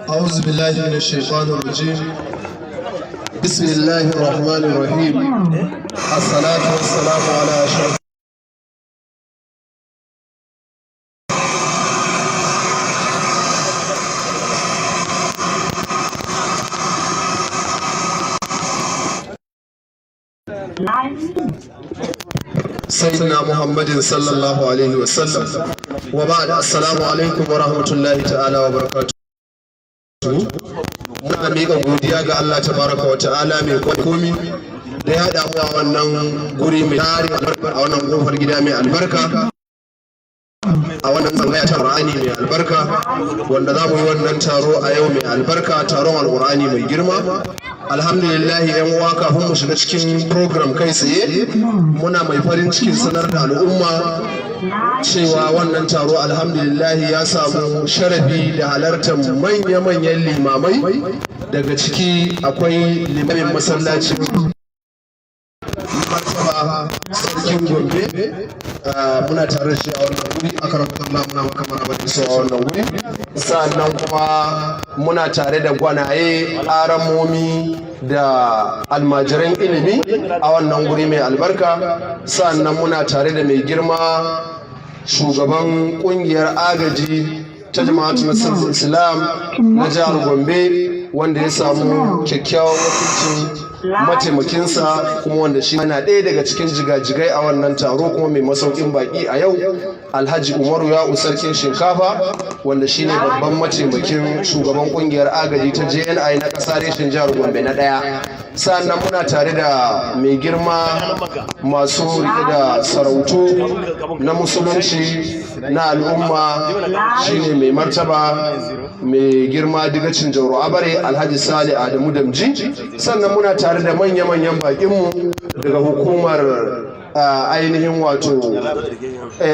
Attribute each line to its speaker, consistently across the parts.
Speaker 1: أعوذ بالله من الشيطان الرجيم. بسم الله الرحمن الرحيم. الصلاة والسلام على أشرف سيدنا محمد صلى الله عليه وسلم wa ba'd, assalamu alaikum wa rahmatullahi ta'ala wa barakatuh. Muna miƙa godiya ga Allah tabaraka wa ta'ala mai komi da ya haɗa mu a wannan guri mai tari a wannan kofar gida mai albarka, a wannan tsangaya ta Qur'ani mai albarka, wanda za mu yi wannan taro a yau mai albarka, taron Al-Qur'ani mai girma. Alhamdulillah, yan uwa, kafin mu shiga cikin program kai tsaye, muna mai farin cikin sanar da al'umma cewa wannan taro alhamdulillah ya samu sharafi da halartar manya-manyan limamai. Daga ciki akwai limamin masallacin martaba sarkin Gombe, muna tare da shi a wannan wuri, aka rabu muna maka maraba da su a wannan wuri. Sa'annan kuma muna tare da gwanaye, aramomi da almajiran ilimi a wannan guri mai albarka. Sa'annan muna tare da mai girma shugaban kungiyar agaji ta jama'atu nasarar islam na jihar Gombe, wanda ya samu kyakkyawan wakilcin mataimakinsa, kuma wanda shi yana ɗaya daga cikin jigajigai a wannan taro, kuma mai masaukin baki a yau, Alhaji Umaru Ya'u sarkin shinkafa, wanda shine babban mataimakin shugaban kungiyar agaji ta JNI na ƙasa reshen jihar Gombe na ɗaya. Sannan muna tare da mai girma masu riƙe da sarautu na musulunci na al'umma, shine mai martaba mai girma digacin Jauro Abare Alhaji Sale Adamu Damji. Sannan muna tare da manya-manyan bakinmu daga hukumar ainihin wato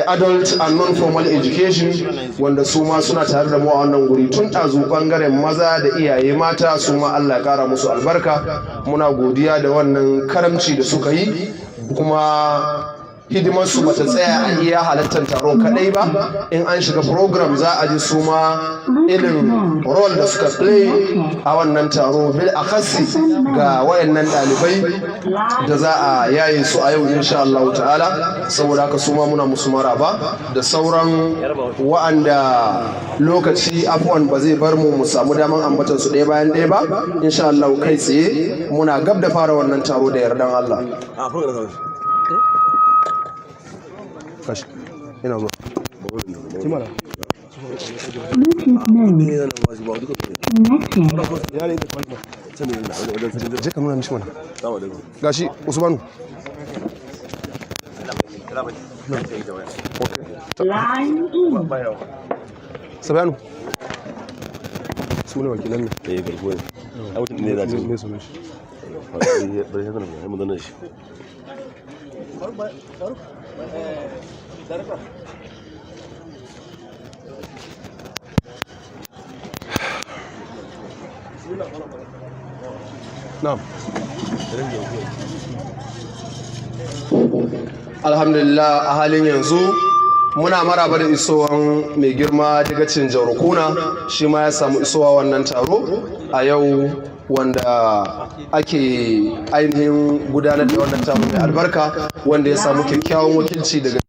Speaker 1: adult and non-formal education, wanda su ma suna tare da mu a wannan guri tun ɗazu, ɓangaren maza da iyaye mata, su ma Allah ya ƙara musu albarka. Muna godiya da wannan karamci da suka yi, kuma hidimarsu bata tsaya a iya halartar taron kadai ba. In an shiga program za a ji su ma irin role da suka play a wannan taro, bil akhassi ga wayannan ɗalibai da za a yaye su a yau insha Allah ta'ala. Saboda haka su ma muna musu maraba, da sauran wa'anda lokaci afwan ba zai bar mu samu daman ambatan su ɗaya bayan ɗaya ba. Insha Allah kai tsaye muna gab da fara wannan taro da yardan Allah. Kashi, ina zuwa. Kimara. Je ka nuna mishi mana. Gashi, Usmanu. Sabiyanu. Su ne wakilan ne. Garkuwa ne. A mutum ne za ta yi. Me sunan shi? Bari haka nan, mu danna shi. Alhamdulillah, a halin yanzu muna maraba da isowan mai girma digacin Jauro Kuna, shi ma ya samu isowa wannan taro a yau, wanda ake ainihin gudanar da wannan taro mai albarka, wanda ya samu kyakkyawan wakilci daga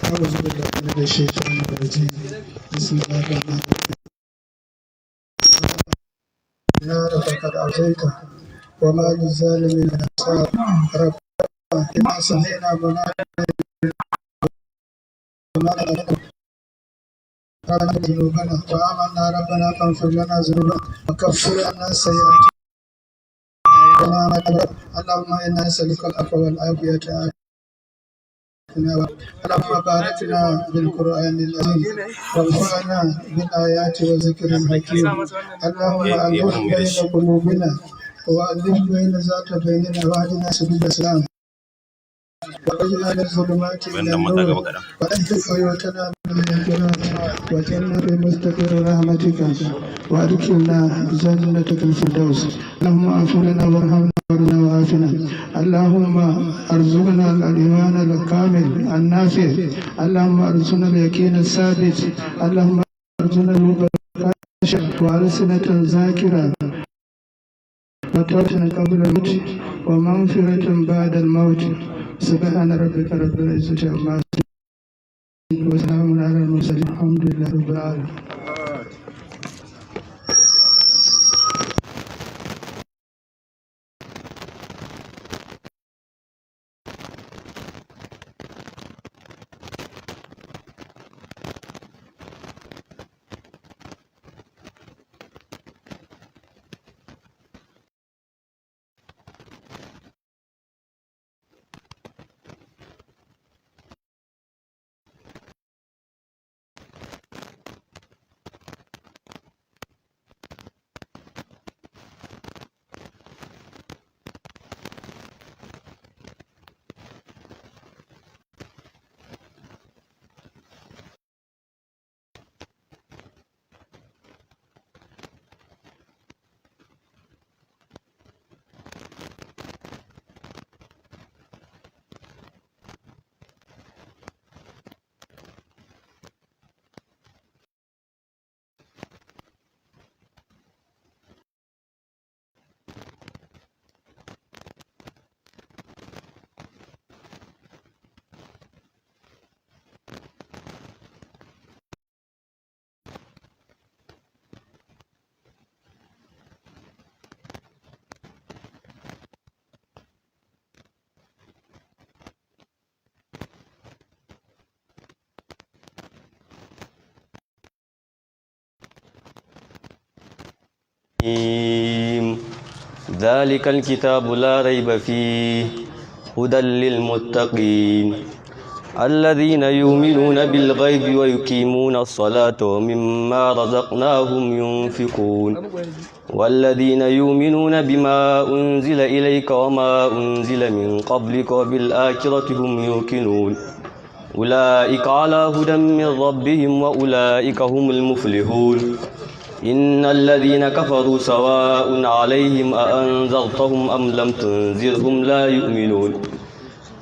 Speaker 2: أعوذ بالله من الشيطان الرجيم بسم الله الرحمن الرحيم النار فقد أتيت وما للظالمين من أنصار ربنا إنا سمعنا مناديا ذنوبنا فآمنا ربنا فاغفر لنا ذنوبنا وكفر عنا سيئاتنا اللهم إنا نسألك العفو والعافية اللهم بارك لنا بالقرآن العظيم وانفعنا بالآيات والذكر الحكيم اللهم ألف بين قلوبنا وألف بين ذات بيننا واهدنا سبيل السلام وأخرجنا من الظلمات إلى النور وأهدنا بيوتنا من الجنات وجنة بمستقر رحمتك وأدخلنا جنتك الفردوس اللهم اغفر لنا وارحمنا وارنا وعافنا اللهم ارزقنا الإيمان الكامل النافع اللهم ارزقنا اليقين الثابت اللهم ارزقنا البركة وألسنة ذاكرة وتوبة قبل الموت ومغفرة بعد الموت سبحان ربك رب العزة عما يصفون وسلام على المرسلين الحمد لله رب العالمين.
Speaker 3: ذلك الكتاب لا ريب فيه هدى للمتقين الذين يؤمنون بالغيب ويقيمون الصلاة ومما رزقناهم ينفقون والذين يؤمنون بما أنزل إليك وما أنزل من قبلك وبالآخرة هم يوقنون أولئك على هدى من ربهم وأولئك هم المفلحون إن الذين كفروا سواء عليهم أأنذرتهم أم لم تنذرهم لا يؤمنون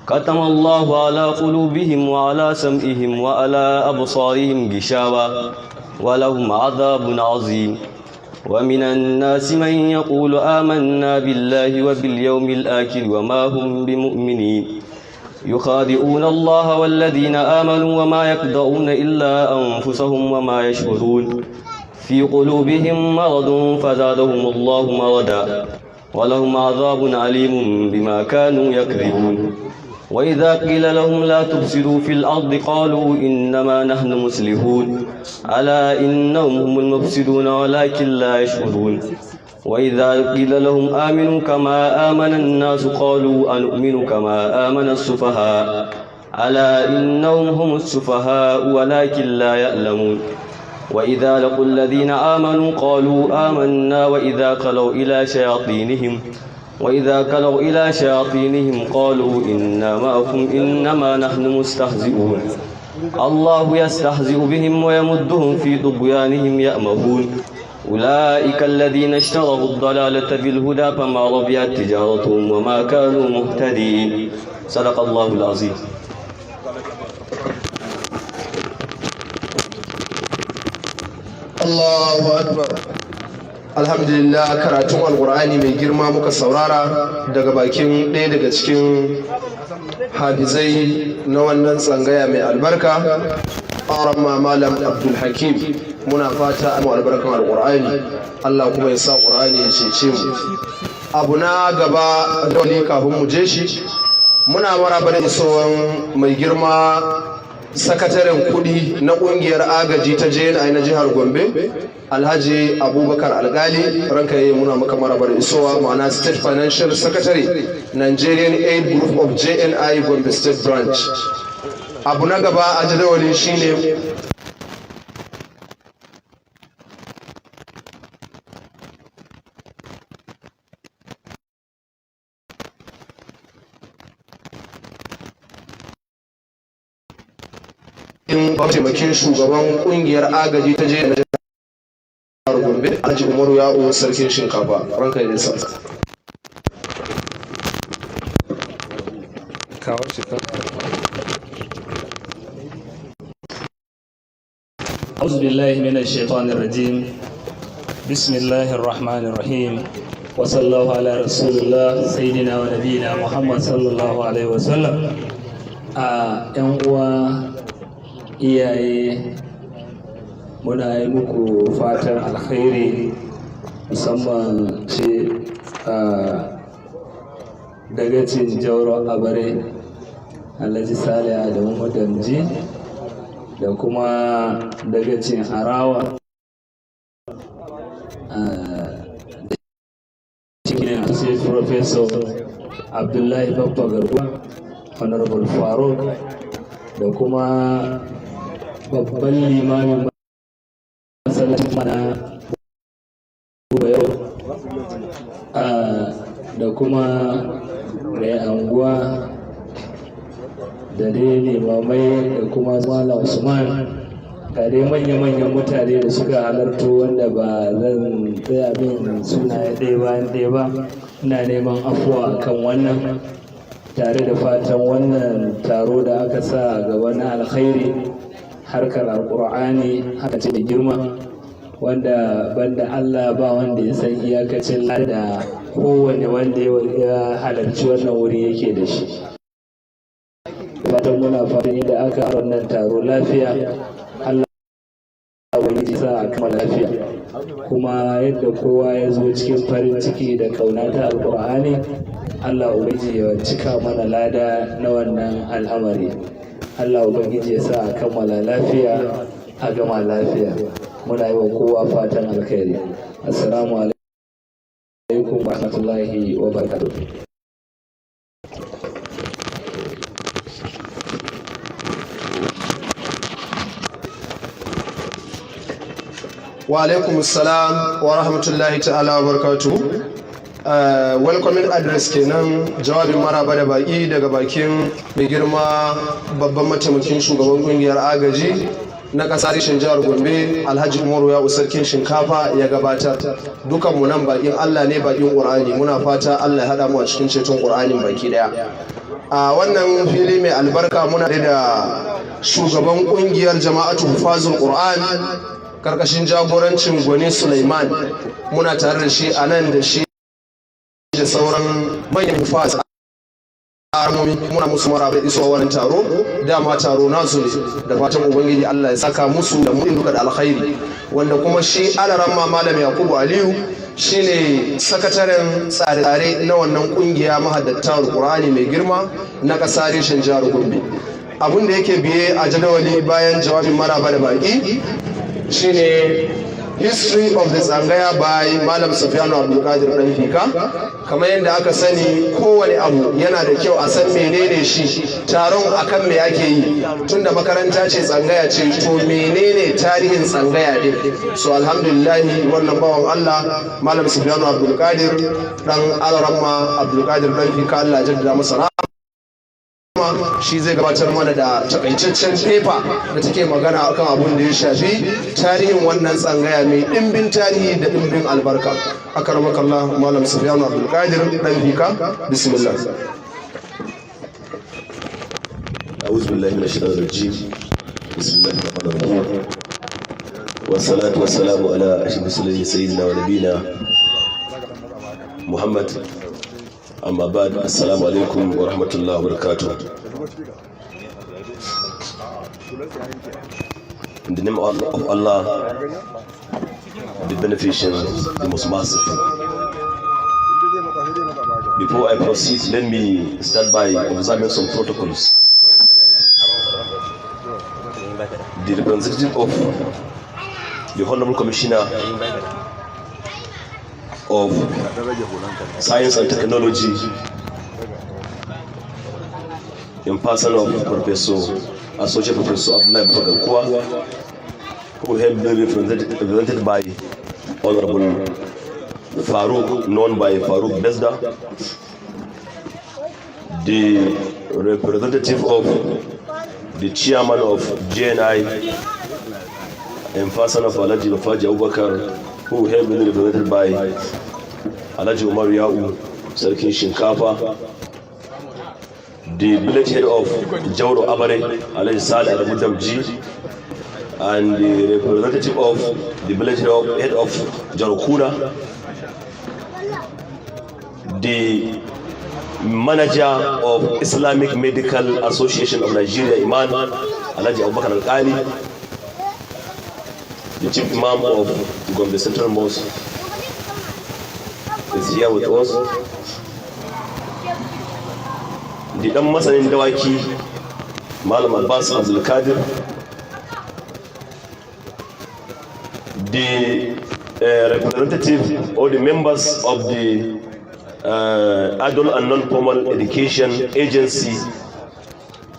Speaker 3: ختم الله على قلوبهم وعلى سمعهم وعلى أبصارهم غشاوة ولهم عذاب عظيم ومن الناس من يقول آمنا بالله وباليوم الآخر وما هم بمؤمنين يخادعون الله والذين آمنوا وما يخدعون إلا أنفسهم وما يشعرون في قلوبهم مرض فزادهم الله مرضا ولهم عذاب عليم بما كانوا يكذبون وإذا قيل لهم لا تفسدوا في الأرض قالوا إنما نحن مصلحون ألا إنهم هم المفسدون ولكن لا يشعرون وإذا قيل لهم آمنوا كما آمن الناس قالوا أنؤمن كما آمن السفهاء ألا إنهم هم السفهاء ولكن لا يعلمون وإذا لقوا الذين آمنوا قالوا آمنا وإذا خلوا إلى شياطينهم قالوا إنا معكم إنما نحن مستهزئون الله يستهزئ بهم ويمدهم في طغيانهم يأمهون أولئك الذين اشتروا الضلالة بالهدى فما ربحت تجارتهم وما كانوا مهتدين صدق الله العظيم.
Speaker 1: الله أكبر. alhamdulillah karatun alkur'ani mai girma muka saurara daga bakin ɗaya daga cikin hafizai na wannan tsangaya mai albarka ƙaran malam abdul hakim. Muna fata mu albarkan alkur'ani, Allah kuma ya sa ƙur'ani ya cece mu. Abu na gaba da wani kafin mu je shi, muna maraba da isowan mai girma sakataren kudi na kungiyar agaji ta JNI na jihar Gombe, Alhaji Abubakar Algali. Ranka yi muna maka maraba da isowa, ma'ana State Financial Secretary, Nigerian Aid Group of JNI Gombe State Branch. Abu na gaba a jadawali shine mataimakin shugaban kungiyar agaji ta je na Gombe, Alhaji Umaru Ya'u sarkin shinkafa. Ranka yi nisa.
Speaker 4: أعوذ بالله من الشيطان الرجيم. بسم الله الرحمن الرحيم. وصلى الله على رسول الله سيدنا ونبينا محمد صلى الله عليه وسلم. ‘yan uwa iyaye, muna yi muku fatan alkhairi, musamman ce dagacin Jauro Abare Alhaji Sale Adamu Madamji da kuma dagacin Harawa cikin sai Professor Abdullahi Babba Garba, Honorable Faruk, da kuma babban limamin masallacin mana yau, da kuma mai anguwa da dai limamai da kuma Malam Usman, da dai manya-manyan mutane da suka halarto wanda ba zan tsaya min suna ɗaya ba. Ina neman afuwa kan wannan, tare da fatan wannan taro da aka sa gaba na alkhairi, harkar alkur'ani haka ce da girma, wanda banda Allah ba wanda ya san iyakacin da kowane wanda ya halarci wannan wuri yake da shi. Fatan muna fatan da aka wannan taro lafiya, Allah wani sa a kama lafiya, kuma yadda kowa ya zo cikin farin ciki da kauna ta alkur'ani, Allah ubangiji ya cika mana lada na wannan al'amari. Allah ubangiji ya sa a kammala lafiya, a gama lafiya. Muna yi wa kowa fatan alkhairi. Assalamu alaikum wa rahmatullahi wa barakatuh.
Speaker 1: Wa alaikum assalam wa rahmatullahi ta'ala wa barakatuh. Welcoming address kenan, jawabin maraba da baki daga bakin mai girma babban mataimakin shugaban kungiyar agaji na kasar jihar Gombe, Alhaji Umaru Ya'u sarkin shinkafa ya gabatar. Dukanmu nan bakin Allah ne, bakin Qur'ani. Muna fata Allah ya hada mu a cikin ceton Qur'anin baki daya. A wannan fili mai albarka muna da shugaban kungiyar Jama'atu Hufazul Qur'an karkashin jagorancin Gwani Sulaiman. Muna tare da shi a nan da shi da sauran manyan hufaz armomi. Muna musu maraba iso wannan taro, dama taro nasu ne, da fatan ubangiji Allah ya saka musu da mu duka da alkhairi. Wanda kuma shi alaramma Malam Yakubu Aliyu shine sakataren tsare-tsare na wannan kungiya mahaddatta Alqur'ani mai girma na kasar reshen jihar Gombe. Abin da yake biye a jadawali bayan jawabin maraba da baki shine history of the tsangaya by Malam Sufyanu Abdulkadir dan Fika. Kamar yadda aka sani, kowane abu yana da kyau a san menene shi, taron akan me ake yi, tunda makaranta ce tsangaya ce, to menene tarihin tsangaya din. So alhamdulillah wannan bawan Allah Malam Sufyanu Abdulkadir dan Alaramma Abdulkadir dan Fika, Allah jaddada masa rahama, shi zai gabatar mana da takaitaccen fefa da take magana akan abun da ya shafi tarihin wannan tsangaya mai dimbin tarihi da dimbin albarka. Akramakallah Malam Sufyanu Abdulkadir dan Fika, bismillah.
Speaker 5: أعوذ بالله من الشيطان الرجيم. بسم الله الرحمن الرحيم. والصلاة والسلام على أشرف المرسلين سيدنا ونبينا محمد. أما بعد، السلام عليكم ورحمة الله وبركاته. In the name of Allah, the beneficent, the most merciful. Before I proceed, let me start by observing some protocols. The representative of the Honorable Commissioner of Science and Technology, in person of Associate Professor Abdullah Bagankwa, who have been represented by Honorable Farouk, known by Farouk Besda, the representative of the chairman of JNI, in person of Alhaji Bafaji Abubakar, who have been represented by Alhaji Umar Ya'u, Sarkin Shinkafa, the village head of Jauro Abare, Alhaji Saad Adamudamji, and the representative of the village head of Jarokuna, the manager of Islamic Medical Association of Nigeria, Iman, Alhaji Abubakar Al-Ali, the chief imam of Gombe Central Mosque is here with us. The Dan Masanin Dawaki, Malam Abbas Abdul Qadir, the representative or the members of the Adult and Non-Formal Education Agency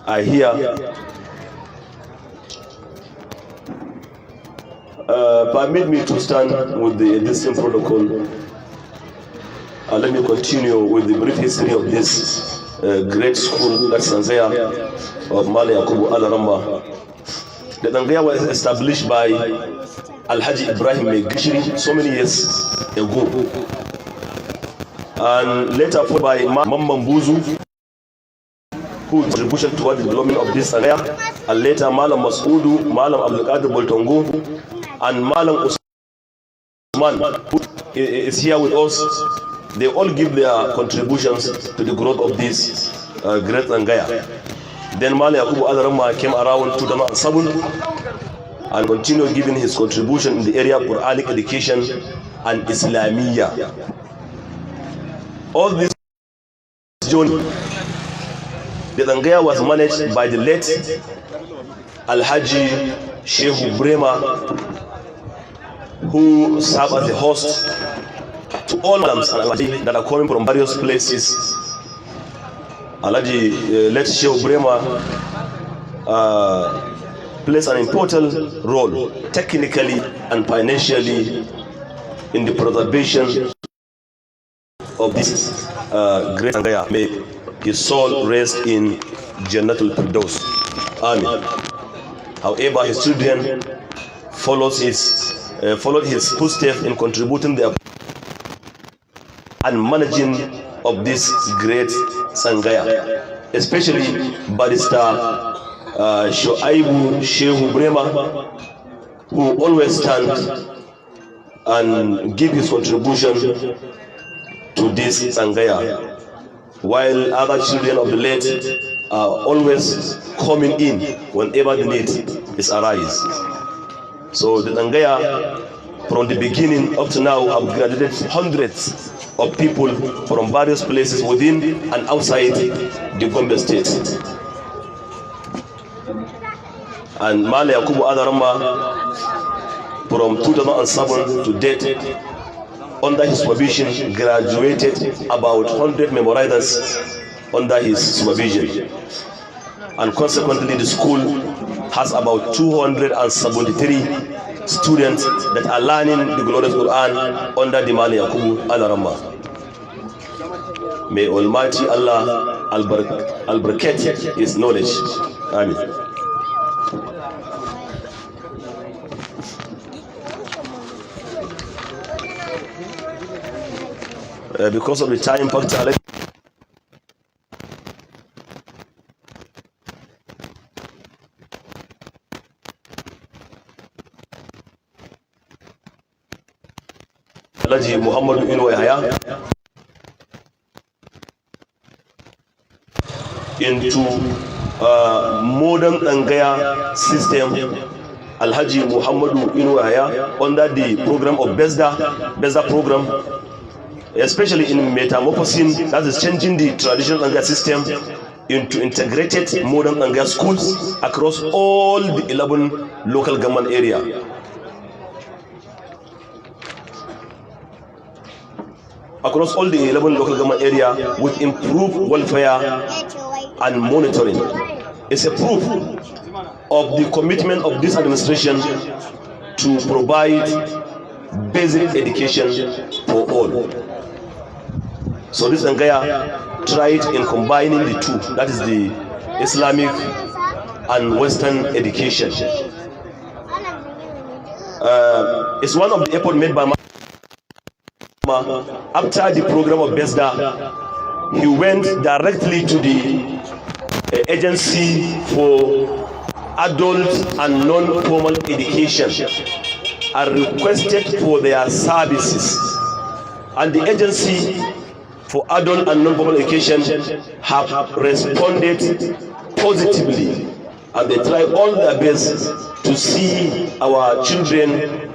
Speaker 5: are here. Permit me to stand with the existing protocol. Let me continue with the brief history of this great school, that's Tanzania, of Mali Yakubu Alaramba. The Tanzania was established by Alhaji Ibrahim Megishiri so many years ago, and later followed by Mamman Buzu, who contributed toward the development of this area, and later Malam Masudu, Malam Abdul Qadir Boltongo, and Malam Usman, who is here with us. They all give their contributions to the growth of this great Angaya. Then Malam Yakubu Alarama came around 2007 and continued giving his contribution in the area of Quranic education and Islamiyya. All this journey, the Angaya was managed by the late Alhaji Shehu Brema, who served as the host to all Malams that are coming from various places. Alhaji late Shehu Brema plays an important role technically and financially in the preservation of this great Angaya. May his soul rest in Jannatul Firdaus. Amen. However, his children followed his footsteps in contributing their and managing of this great Sangaya, especially Barrister Shoaibu Shehu Brema, who always stands and give his contribution to this Sangaya, while other children of the late are always coming in whenever the need is arise. So the Sangaya, from the beginning up to now, have graduated hundreds of people from various places within and outside the Gombe state. And Mali Yakubu Alarama, from 2007 to date, under his supervision, graduated about 100 memorizers under his supervision. And consequently, the school has about 273 students that are learning the glorious Quran under the Mali Yakubu Alarama. May Almighty Allah al-barakati his knowledge. Amen. Because of the time factor, Alhaji Muhammadu Inuwa Yahaya into modern Angaya system. Alhaji Muhammadu Inuwa Yahaya under the program of BESDA program, especially in metamorphosing, that is changing the traditional Angaya system into integrated modern Angaya schools across all the 11 local government area. Across all the 11 local government area with improved welfare and monitoring. It's a proof of the commitment of this administration to provide basic education for all. So this Angaya tried in combining the two, that is the Islamic and Western education. It's one of the efforts made by after the program of BESDA. He went directly to the agency for adult and non-formal education and requested for their services, and the agency for adult and non-formal education have responded positively, and they try all their best to see our children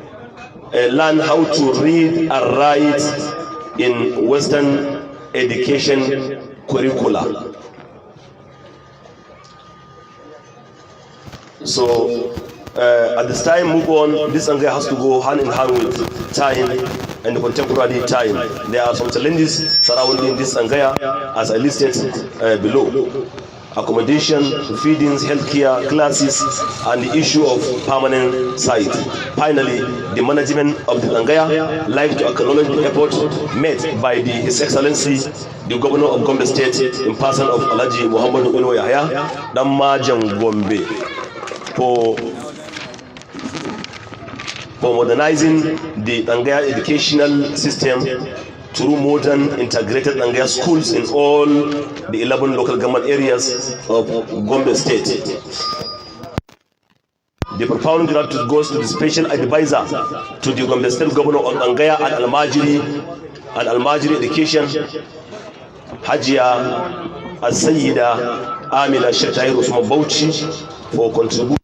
Speaker 5: learn how to read and write in Western education curricula. So at this time, move on, this Angaya has to go hand in hand with time and the contemporary time. There are some challenges surrounding this Angaya as I listed below. Accommodation, feedings, healthcare, classes, and the issue of permanent site. Finally, the management of the Angaya like to acknowledge the effort made by His Excellency, the Governor of Gombe State, in person of Alhaji Muhammadu Inuwa Yahaya, Damajan Gombe, for modernizing the Angaya educational system through modern integrated Angaya schools in all the 11 local government areas of Gombe State. The profound gratitude goes to the special advisor to the Gombe State Governor on Angaya and Al-Majiri education, Hajia As-Sayyida Amina Shetahir Usman Bauchi, for contributing.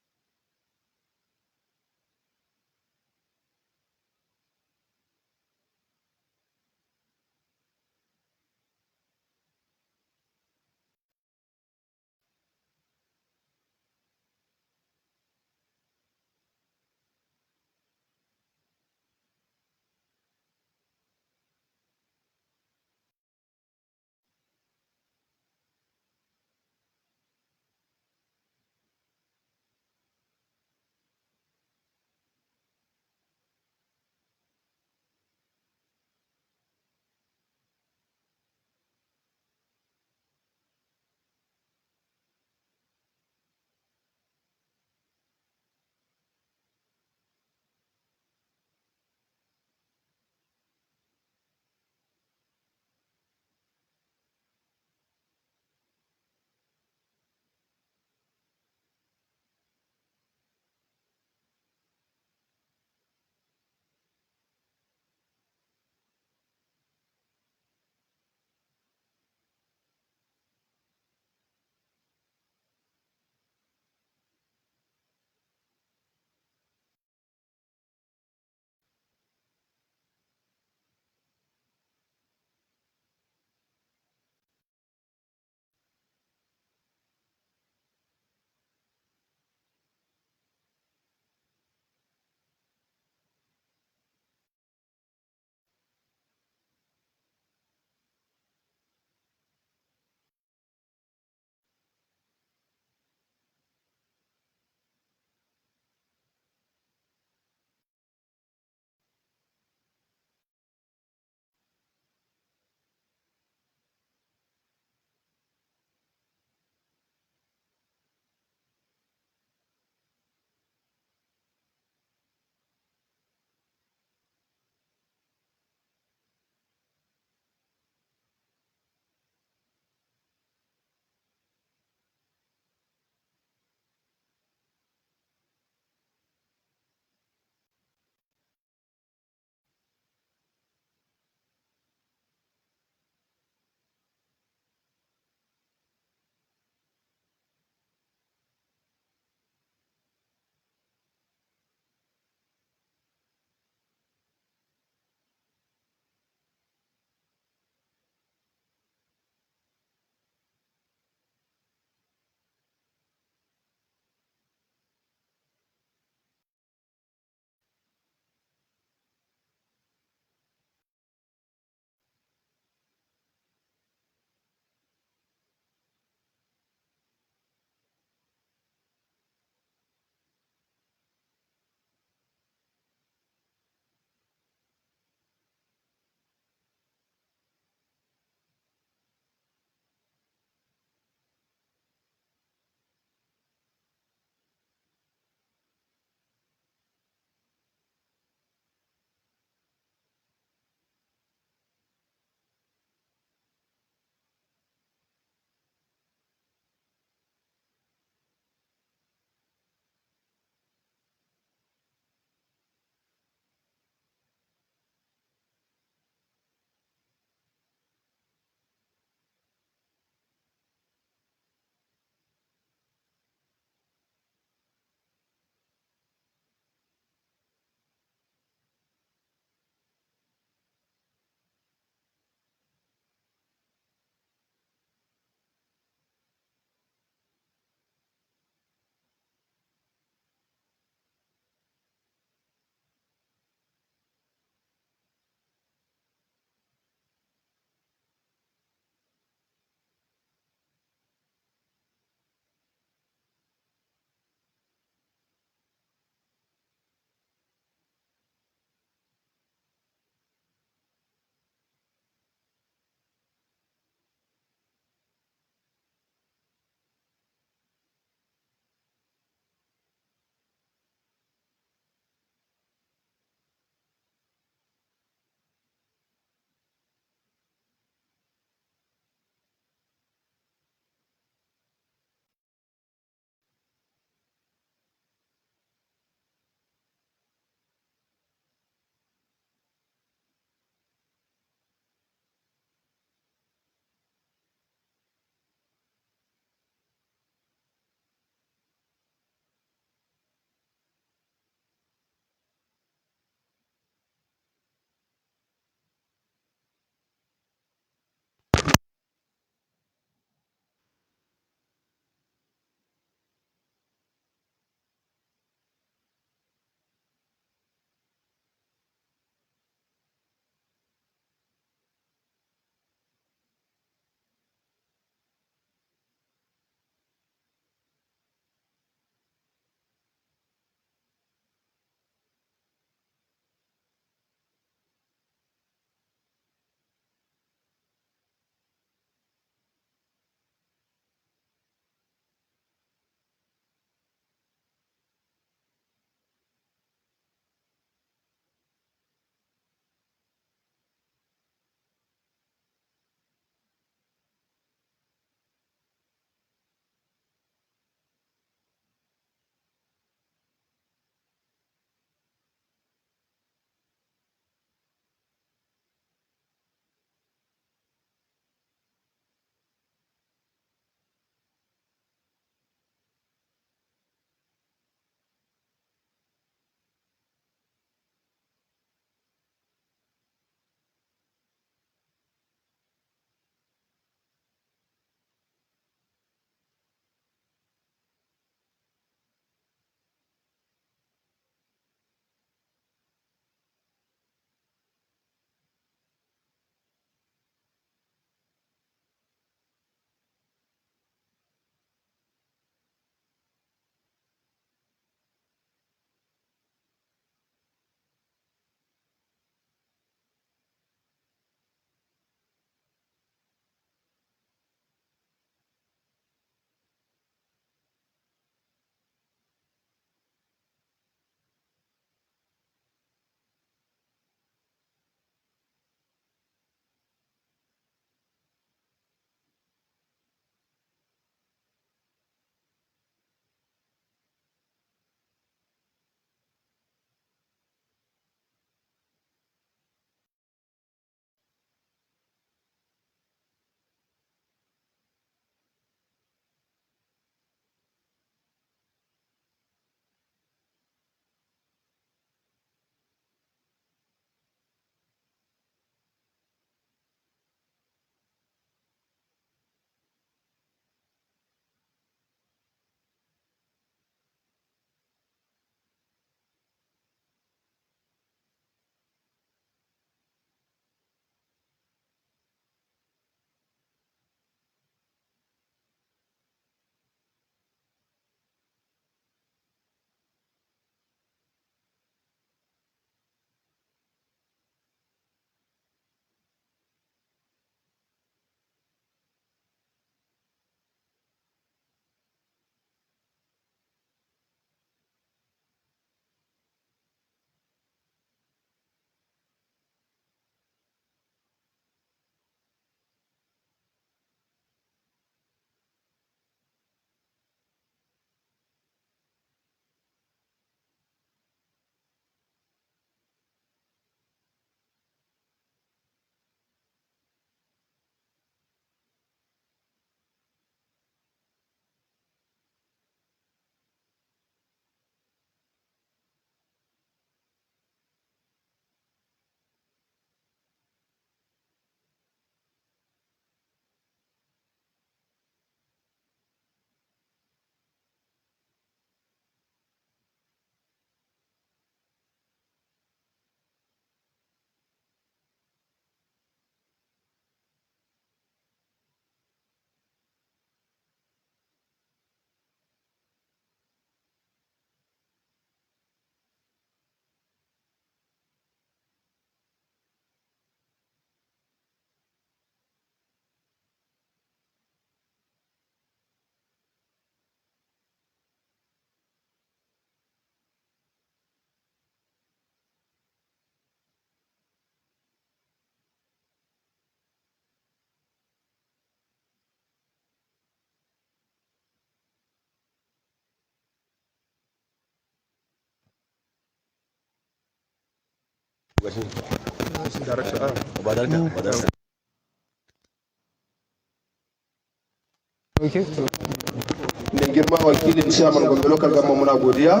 Speaker 1: mai girma wakilin ciyaman Gombe Local Government muna godiya.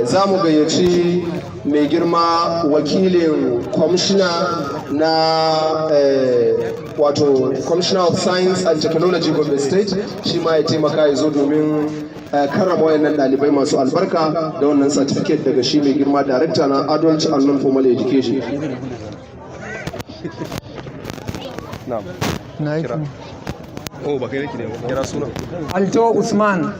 Speaker 1: Za mu gayyaci mai girma wakilin kwamishina na wato Commissioner of Science and Technology Gombe State, shi ma ya taimaka ya zo domin karrama wayannan ɗalibai masu albarka da wannan certificate daga shi mai girma Director na Adult and Non-Formal Education. Oh, ba kai nake ne, kira sunan.
Speaker 6: Alto Usman.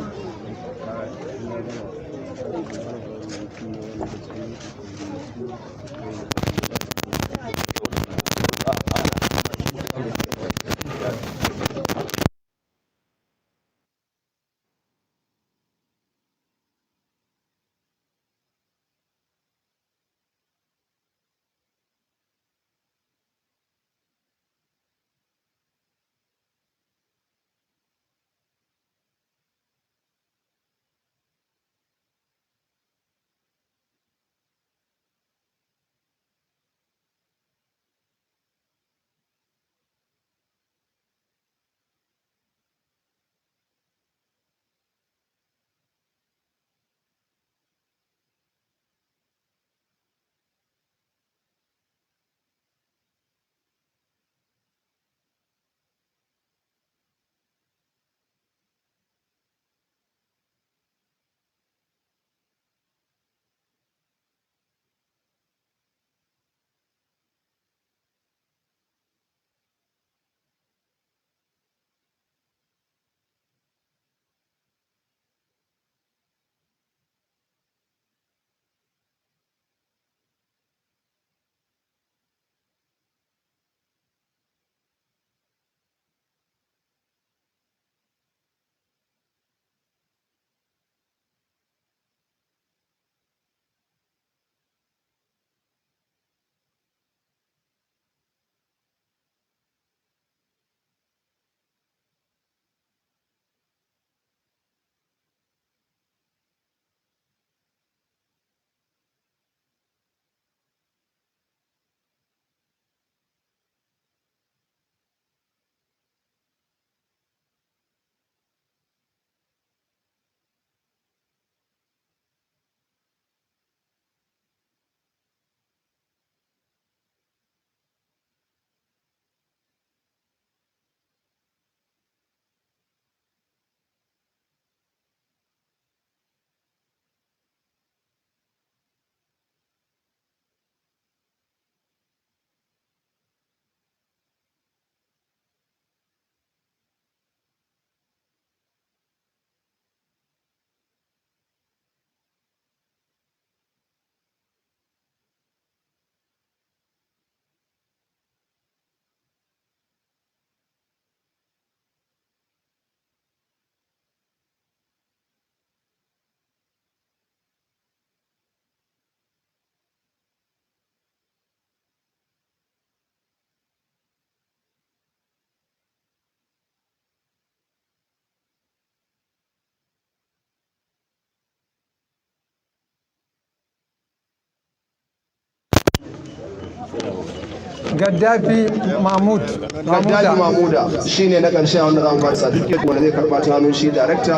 Speaker 6: Gaddafi Mahmud.
Speaker 1: Gaddafi Mahmuda shine na ƙarshe wanda zamu ba certificate wanda zai karɓa ta hannun shi Director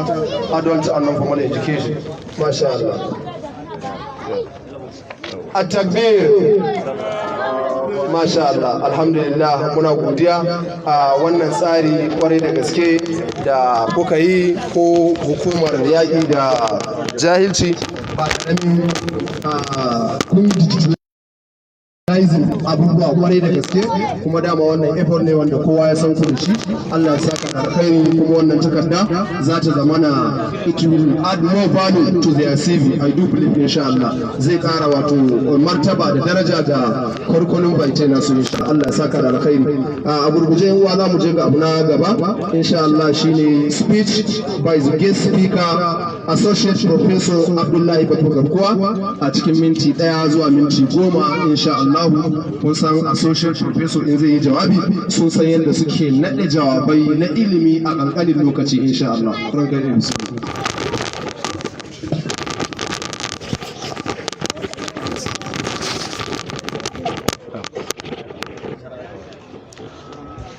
Speaker 1: Adult and Non-Formal Education. Masha Allah. At-takbir. Masha Allah, alhamdulillah, muna godiya a wannan tsari kwarai da gaske da kuka yi ko hukumar yaƙi da jahilci ba ƙaramin kun abubuwa kwarai da gaske, kuma dama wannan effort ne wanda kowa ya san ku da shi. Allah ya saka da alkhairi, kuma wannan takarda za ta zama na it will add more value to their CV. I do believe insha Allah zai kara wato martaba da daraja ga kurkulun baitai nasu insha Allah ya saka da alkhairi. A gurguje yan uwa za mu je ga abu na gaba insha Allah, shine speech by the guest speaker Associate Professor Abdullahi Batu Garkuwa a cikin minti 1 zuwa minti 10 insha Allah. Kun san Associate Professor in zai yi jawabi sun san yadda suke naɗe jawabai na ilimi a ƙanƙanin lokaci insha Allah.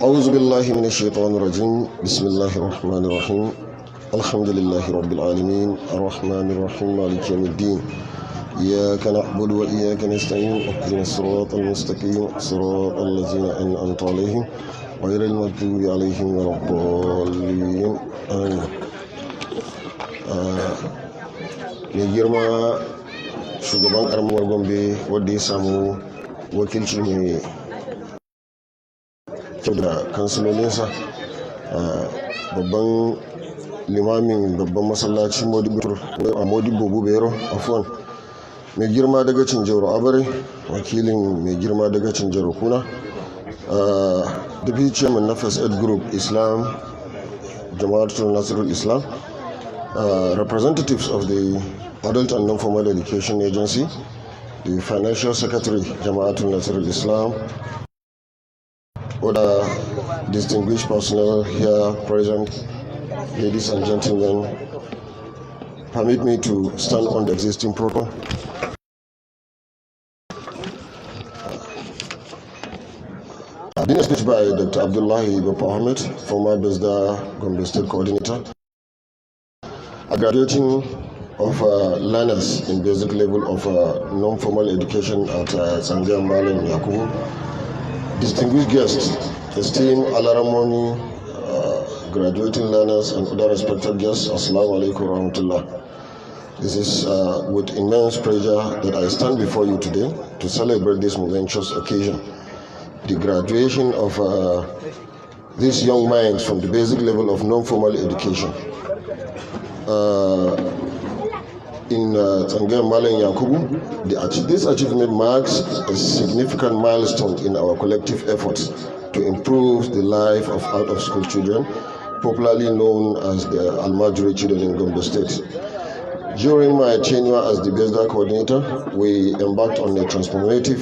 Speaker 7: أعوذ بالله من الشيطان الرجيم بسم الله الرحمن الرحيم الحمد لله رب العالمين الرحمن الرحيم مالك يوم الدين إياك نعبد وإياك نستعين اهدنا الصراط المستقيم صراط الذين أنعمت عليهم غير المغضوب عليهم ولا الضالين آمين. mai girma shugaban karamar gombe wadda ya samu wakilci mai kyau da kansilolinsa, babban limamin babban masallaci modibo bubero afon, mai girma dagacin jauro abare, wakilin mai girma dagacin jauro kuna, deputy chairman na first aid group islam jama'atul nasirul islam, representatives of the adult and non-formal education agency, the financial secretary jama'atul nasirul islam, other distinguished personnel here present, ladies and gentlemen, permit me to stand on the existing protocol. Being speech by Dr. Abdullahi Bapa Ahmed, former BESDA Gombe State Coordinator, a graduating of learners in basic level of non-formal education at Sangam Malam Yakubu, distinguished guests, esteemed Alaramoni, graduating learners and other respected guests, Assalamu alaikum warahmatullah. This is with immense pleasure that I stand before you today to celebrate this momentous occasion, the graduation of these young minds from the basic level of non-formal education. In Tsangayar Malam Yakubu, this achievement marks a significant milestone in our collective efforts to improve the life of out-of-school children, popularly known as the Almajiri children in Gombe State. During my tenure as the BESDA coordinator, we embarked on a transformative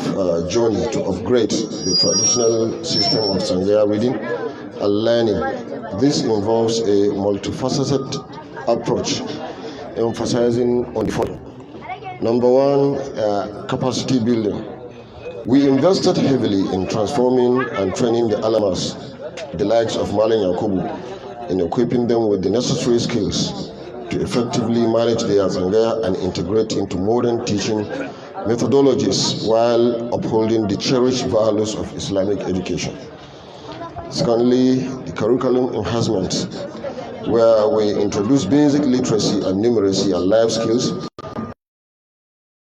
Speaker 7: journey to upgrade the traditional system of Tsangayar reading and learning. This involves a multifaceted approach, emphasizing on the following. Number one, capacity building. We invested heavily in transforming and training the alamas, the likes of Malam Yakubu, in equipping them with the necessary skills to effectively manage their Tsangaya and integrate into modern teaching methodologies while upholding the cherished values of Islamic education. Secondly, the curriculum enhancement, where we introduce basic literacy and numeracy and life skills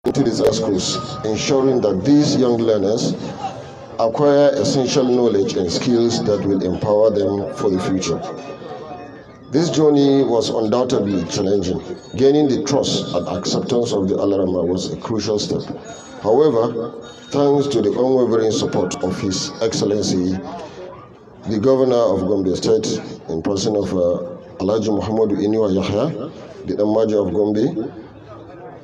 Speaker 7: into these schools, ensuring that these young learners acquire essential knowledge and skills that will empower them for the future. This journey was undoubtedly challenging. Gaining the trust and acceptance of the Alarama was a crucial step. However, thanks to the unwavering support of His Excellency, the Governor of Gombe State, in person of Alhaji Muhammadu Inuwa Yahya, the Damaja of Gombe,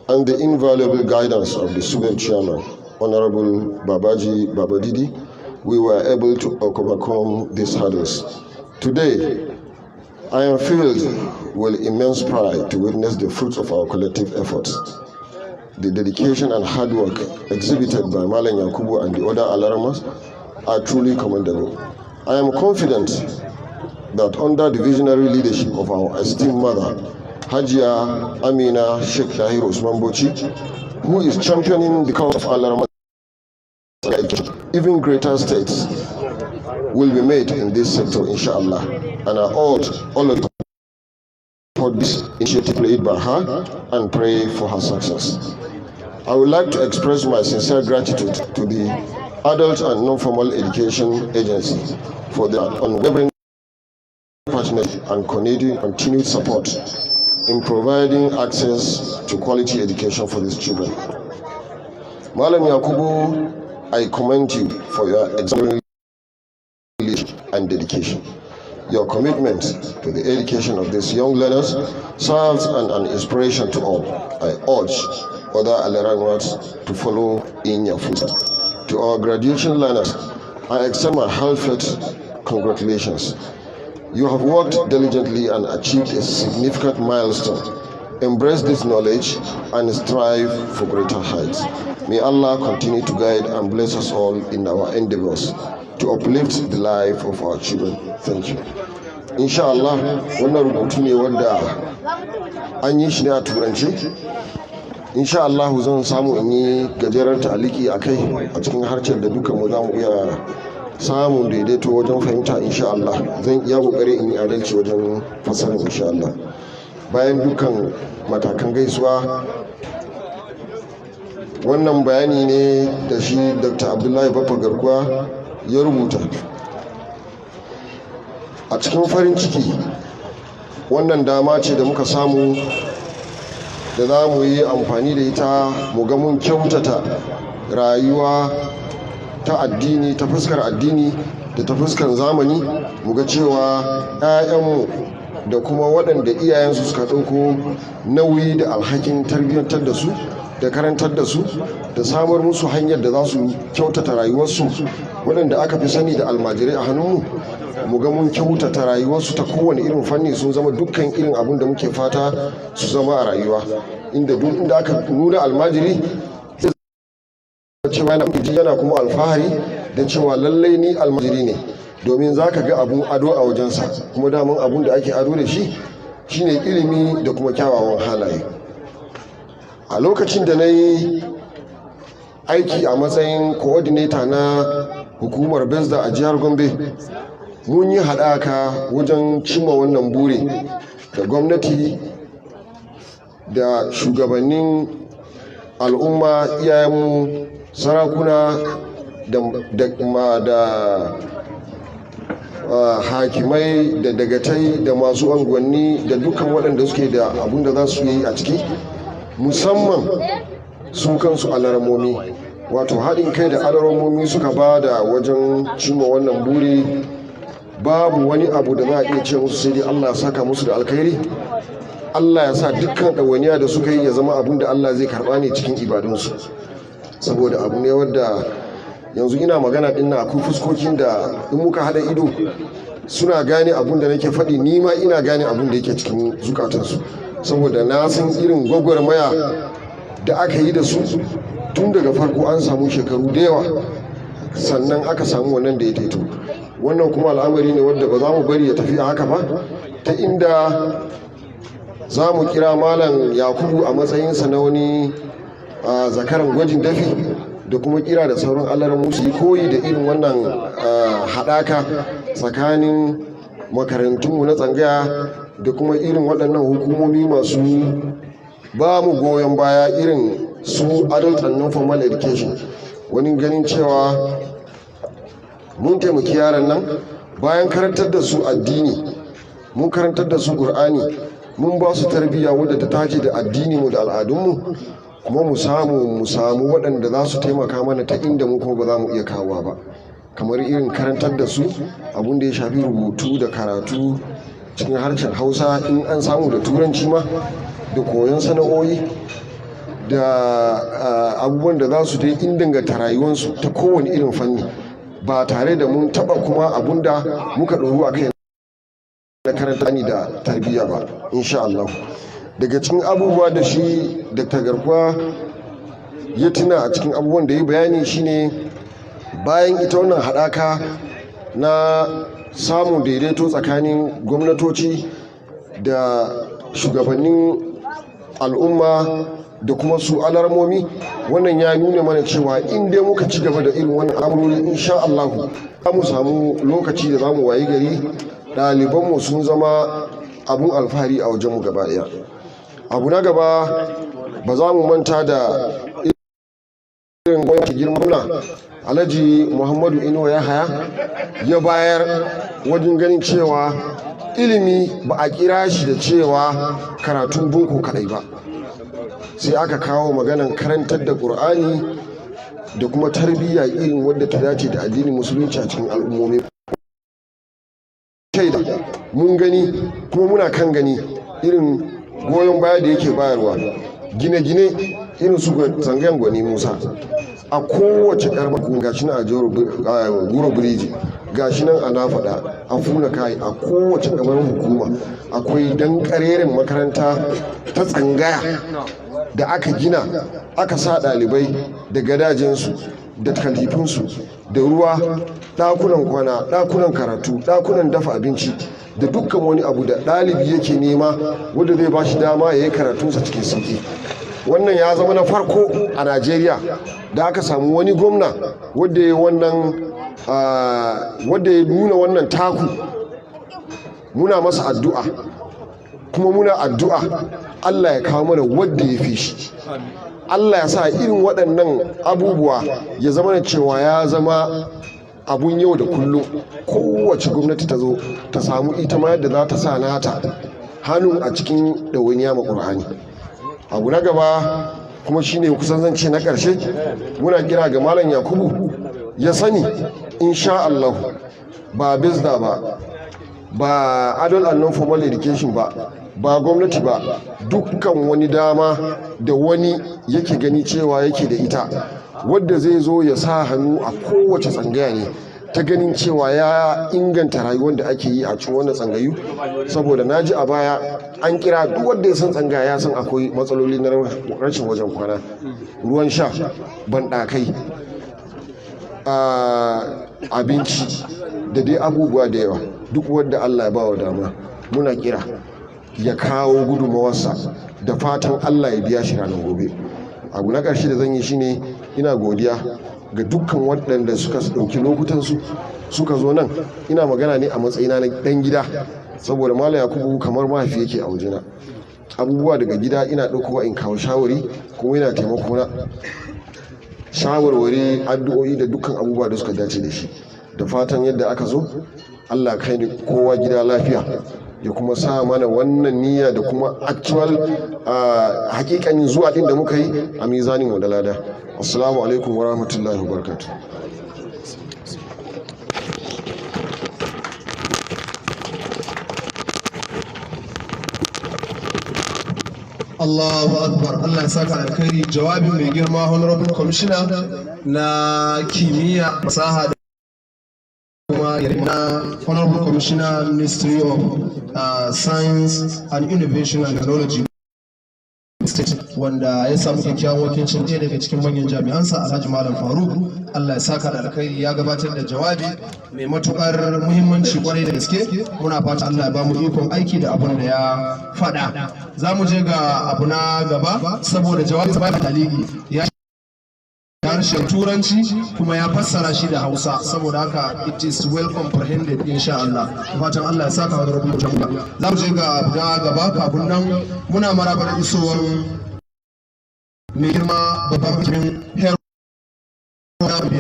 Speaker 7: and the invaluable guidance of the SUBEB Chairman, Honorable Babaji Babadidi, we were able to overcome these hurdles. Today, I am filled with immense pride to witness the fruits of our collective efforts. The dedication and hard work exhibited by Malam Yakubu and the other Alaramas are truly commendable. I am confident that under the visionary leadership of our esteemed mother, Hajia Amina Sheikh Tahir Usman Bochi, who is championing the cause of Alaramas, even greater states will be made in this sector, inshallah. And I urge all of you to support this initiative played by her and pray for her success. I would like to express my sincere gratitude to the Adult and Non-Formal Education Agency for their unwavering partnership and continued support in providing access to quality education for these children. Malam Yakubu, I commend you for your exemplary and dedication. Your commitment to the education of these young learners serves as an inspiration to all. I urge other Alaramats to follow in your footsteps. To our graduation learners, I extend my heartfelt congratulations. You have worked diligently and achieved a significant milestone. Embrace this knowledge and strive for greater heights. May Allah continue to guide and bless us all in our endeavors to uplift the life of our children. Thank you. Insha Allah, wannan rubutu ne wanda an yi shi ne a turance. Insha Allah zan samu in yi gajeren ta'aliki a kai a cikin harshen da duka mu za mu iya samun daidaito wajen fahimta. Insha Allah zan iya kokari in yi adalci wajen fasarin. Insha Allah, bayan dukkan matakan gaisuwa, wannan bayani ne da shi Dr. Abdullahi Baffa Garkuwa ya rubuta a cikin farin ciki. Wannan dama ce da muka samu da za mu yi amfani da ita mu ga mun kyautata rayuwa ta addini, ta fuskar addini da ta fuskar zamani. Mu ga cewa 'ya'yanmu da kuma waɗanda iyayensu suka ɗauko nauyi da alhakin tarbiyyantar da su da karantar da su da samar musu hanyar da za su kyautata rayuwarsu, waɗanda aka fi sani da almajirai a hannunmu, mu ga mun kyautata rayuwarsu ta kowane irin fanni, sun zama dukkan irin abin da muke fata su zama a rayuwa. Inda aka nuna almajiri zai cewa yana kuma alfahari da cewa lallai ni almajiri ne, domin za ka ga abun ado a wajensa, kuma daman abun da ake ado da shi shine ilimi da kuma kyawawan halaye. A lokacin da na yi aiki a matsayin coordinator na hukumar Besda a jihar Gombe, mun yi haɗaka wajen cimma wannan buri da gwamnati da shugabannin al'umma, iyayenmu, sarakuna da hakimai da dagatai da masu unguwanni da dukkan waɗanda suke da abun da za su yi a ciki, musamman su kansu alaramomi. Wato haɗin kai da alaramomi suka ba da wajen cimma wannan buri. Babu wani abu da za a iya ce musu sai dai Allah ya saka musu da alkhairi. Allah ya sa dukkan ɗawainiya da suka yi ya zama abin da Allah zai karɓa ne cikin ibadunsu, saboda abu ne wadda yanzu ina magana ɗin na akwai fuskokin da in muka haɗa ido suna gane abin da nake faɗi, ni ma ina gane abin da yake cikin zukatansu, saboda na san irin gwagwarmaya da aka yi da su tun daga farko. An samu shekaru da yawa sannan aka samu wannan daidaito. Wannan kuma al'amari ne wadda ba za mu bari ya tafi a haka ba, ta inda za mu kira Malam Yakubu a matsayinsa na wani zakaran gwajin dafi, da kuma kira da sauran alaran su yi koyi da irin wannan haɗaka tsakanin makarantunmu na tsangaya da kuma irin waɗannan hukumomi masu ba mu goyon baya, irin su adult and non-formal education. Wani ganin cewa mun taimaki yaran nan bayan karantar da su addini, mun karantar da su Qur'ani, mun ba su tarbiyya wadda ta tace da addini mu da al'adunmu, kuma mu samu waɗanda za su taimaka mana ta inda mu kuma ba za mu iya kawowa ba, kamar irin karantar da su abun da ya shafi rubutu da karatu cikin harshen Hausa, in an samu da Turanci ma, da koyon sana'o'i da abubuwan da za su dai inganta rayuwarsu ta kowane irin fanni, ba tare da mun taba kuma abun da muka ɗoru a kai na karanta ni da tarbiyya ba. Insha Allah, daga cikin abubuwa da shi Dr. Garkuwa ya tuna a cikin abubuwan da ya bayani shine, bayan ita wannan haɗaka na samun daidaito tsakanin gwamnatoci da shugabannin al'umma da kuma su alarmomi, wannan ya nuna mana cewa in dai muka ci gaba da irin wannan al'amuri, insha Allah za mu samu lokaci da za mu wayi gari ɗalibanmu sun zama abun alfahari a wajenmu gaba ɗaya. Abu na gaba, ba za mu manta da irin gwamnati girma Alhaji Muhammadu Inuwa Yahaya ya bayar wajen ganin cewa ilimi ba a kira shi da cewa karatun boko kadai ba, sai aka kawo maganan karantar da Qur'ani da kuma tarbiyya irin wadda ta dace da addinin musulunci a cikin al'ummomi. Shaida mun gani kuma muna kan gani irin goyon baya da yake bayarwa, gine-gine irin su zangayen Gwani Musa a kowace ƙarfa, gashi nan a Guro Biriji, gashi nan a Nafaɗa, a Funa Kai, a kowace ƙaramar hukuma akwai dan ƙarerin makaranta ta tsangaya da aka gina aka sa ɗalibai da gadajensu da kalifinsu da ruwa, ɗakunan kwana, ɗakunan karatu, ɗakunan dafa abinci da dukkan wani abu da ɗalibi yake nema wanda zai ba shi dama ya yi karatunsa cikin sauƙi. Wannan ya zama na farko a Najeriya da aka samu wani gwamna wadda ya nuna wannan taku. Muna masa addu'a kuma muna addu'a Allah ya kawo mana wadda ya fi shi. Allah ya sa irin waɗannan abubuwa ya zama da cewa ya zama abun yau da kullum. Kowace gwamnati ta zo ta samu ita ma yadda za ta sa nata hannu a cikin ɗawainiya ma ƙur'ani. Abu na gaba kuma shine kusan zance na ƙarshe, muna kira ga Malam Yakubu ya sani insha Allah ba bizda ba adult and non-formal education ba gwamnati ba, dukkan wani dama da wani yake gani cewa yake da ita wadda zai zo ya sa hannu a kowace tsangaya ne ta ganin cewa ya inganta rayuwar da ake yi a cikin wannan tsangayu. Saboda na ji a baya an kira duk wanda ya san tsangaya ya san akwai matsaloli na rashin wajen kwana, ruwan sha, banɗakai, abinci da dai abubuwa da yawa. Duk wanda Allah ya ba wa dama muna kira ya kawo gudunmawarsa da fatan Allah ya biya shi ranar gobe. Abu na ƙarshe da zan yi shine ina godiya ga dukkan waɗanda suka ɗauki lokutansu suka zo nan. Ina magana ne a matsayina na ɗan gida saboda Malam Yakubu kamar mahaifi yake a wajena. Abubuwa daga gida ina ɗaukowa in kawo shawari kuma yana taimako na shawarwari, addu'o'i da dukkan abubuwa da suka dace da shi. Da fatan yadda aka zo Allah kai da kowa gida lafiya ya kuma sa mana wannan niyya da kuma actual hakikanin zuwa din da muka yi a mizanin mu da lada. Assalamu alaikum wa rahmatullahi wa barakatuh.
Speaker 1: Allahu Akbar. Allah ya saka alkhairi. Jawabin mai girma Honorable Commissioner na kimiyya, fasaha da kuma na Honorable Commissioner Ministry of Science and Innovation and Technology wanda ya samu kyakkyawan wakilcin ɗaya daga cikin manyan jami'ansa Alhaji Malam Faruk. Allah ya saka da alkhairi, ya gabatar da jawabi mai matukar muhimmanci kwarai da gaske. Muna fata Allah ya ba mu ikon aiki da abun da ya faɗa. Za mu je ga abu na gaba saboda jawabi ba da taliki ya harshen turanci kuma ya fassara shi da Hausa, saboda haka it is well comprehended insha Allah. Fatan Allah ya saka wa rubutu jama'a. Za mu je ga abu na gaba. Kafin nan muna maraba da isowar mai girma babban mutumin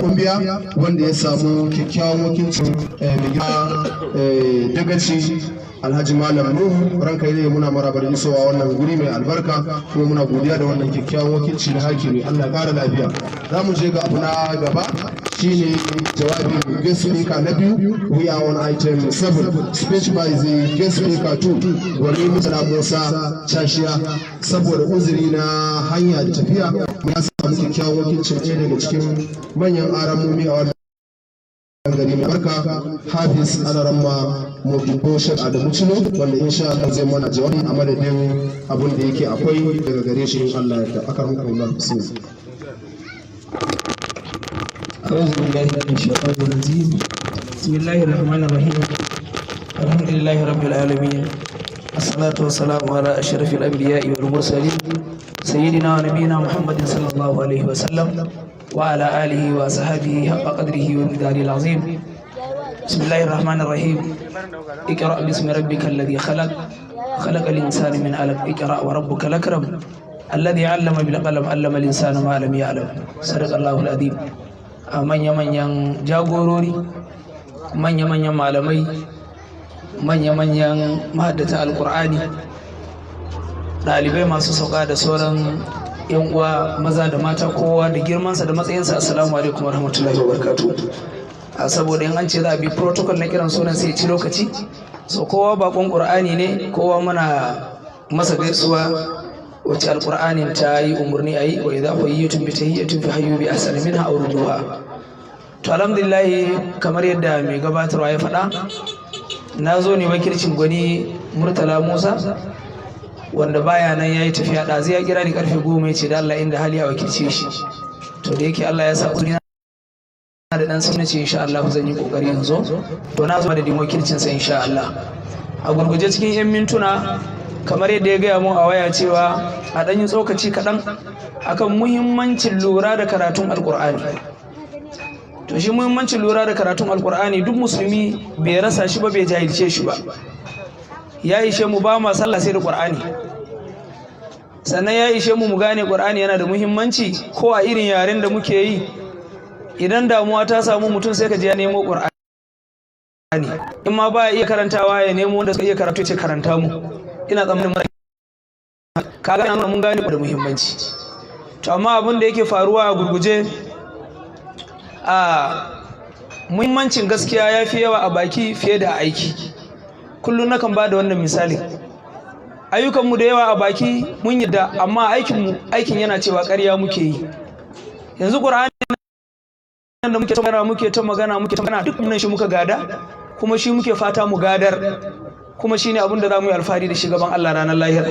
Speaker 1: Kumbiya wanda ya samu kyakkyawan wakilcin mai girma dagaci Alhaji Malam Nuhu. Ranka ne muna maraba da isowa wannan guri mai albarka kuma muna godiya da wannan kyakkyawan wakilci na hakimi. Allah ya kara lafiya. Za mu je ga abu na gaba shine jawabin guest speaker na biyu. We are on item 7, speech by the guest speaker 2 wani Mutala Musa Chashiya. Saboda uzuri na hanya da tafiya ya samu kyakkyawan wakilcin ɗaya daga cikin manyan aramomi a wannan gari mai barka, Hafiz Alaramma Modibo Shek Adamu Cino, wanda insha Allah zai mana jawabi a madadin abun da yake akwai daga gare shi in Allah ya aka muku Allah.
Speaker 8: أعوذ بالله من الشيطان الرجيم. بسم الله الرحمن الرحيم. الحمد لله رب العالمين. الصلاة والسلام على أشرف الأنبياء والمرسلين سيدنا ونبينا محمد صلى الله عليه وسلم وعلى آله وصحبه حق قدره ومقداره العظيم. بسم الله الرحمن الرحيم. اقرأ باسم ربك الذي خلق الإنسان من علق. اقرأ وربك الأكرم الذي علم بالقلم علم الإنسان ما لم يعلم. صدق الله العظيم. manya-manyan jagorori, manya-manyan malamai, manya-manyan mahaddata alkur'ani, ɗalibai masu sauka da sauran yan uwa maza da mata, kowa da girmansa da matsayinsa. Assalamu alaikum warahmatullahi wabarakatuh. Saboda in an ce za a bi protocol na kiran sunan sai ci lokaci, so kowa bakon qur'ani ne, kowa muna masa gaisuwa wacce alqur'anin ta yi umarni a yi, wa idza hayyitum bi tahiyyatin fa hayyu bi ahsani minha aw rudduha. To alhamdulillah, kamar yadda mai gabatarwa ya faɗa, na zo ne wakilcin gwani Murtala Musa wanda baya nan yayi tafiya da zai ya kira ni karfe 10 yace da Allah inda hali a wakilce shi to da yake Allah ya sa kudi da dan sunna ce insha Allah zan yi kokari yanzu to na zo da din wakilcin sa insha Allah a gurguje cikin 'yan mintuna kamar yadda ya gaya mu a waya cewa a dan yi tsokaci kaɗan akan muhimmancin lura da karatun alkur'ani to shi muhimmancin lura da karatun alkur'ani duk musulmi bai rasa shi ba bai jahilce shi ba ya ishe mu ba ma sallah sai da qur'ani sannan ya ishe mu mu gane qur'ani yana da muhimmanci ko a irin yaren da muke yi idan damuwa ta samu mutum sai ka je ya nemo qur'ani in ma ba iya karantawa ya nemo wanda suka iya karatu ce karanta mu ina tsammanin kaga ina mun gane da muhimmanci to amma abin da yake faruwa a gurguje a muhimmancin gaskiya ya fi yawa a baki fiye da aiki kullum nakan ba da wannan misali ayyukanmu da yawa a baki mun yadda amma aikin yana cewa ƙarya muke yi yanzu ƙur'ani da muke ta magana duk nan shi muka gada kuma shi muke fata mu gadar kuma shine abin da zamu yi alfahari da shi gaban Allah ranar lahira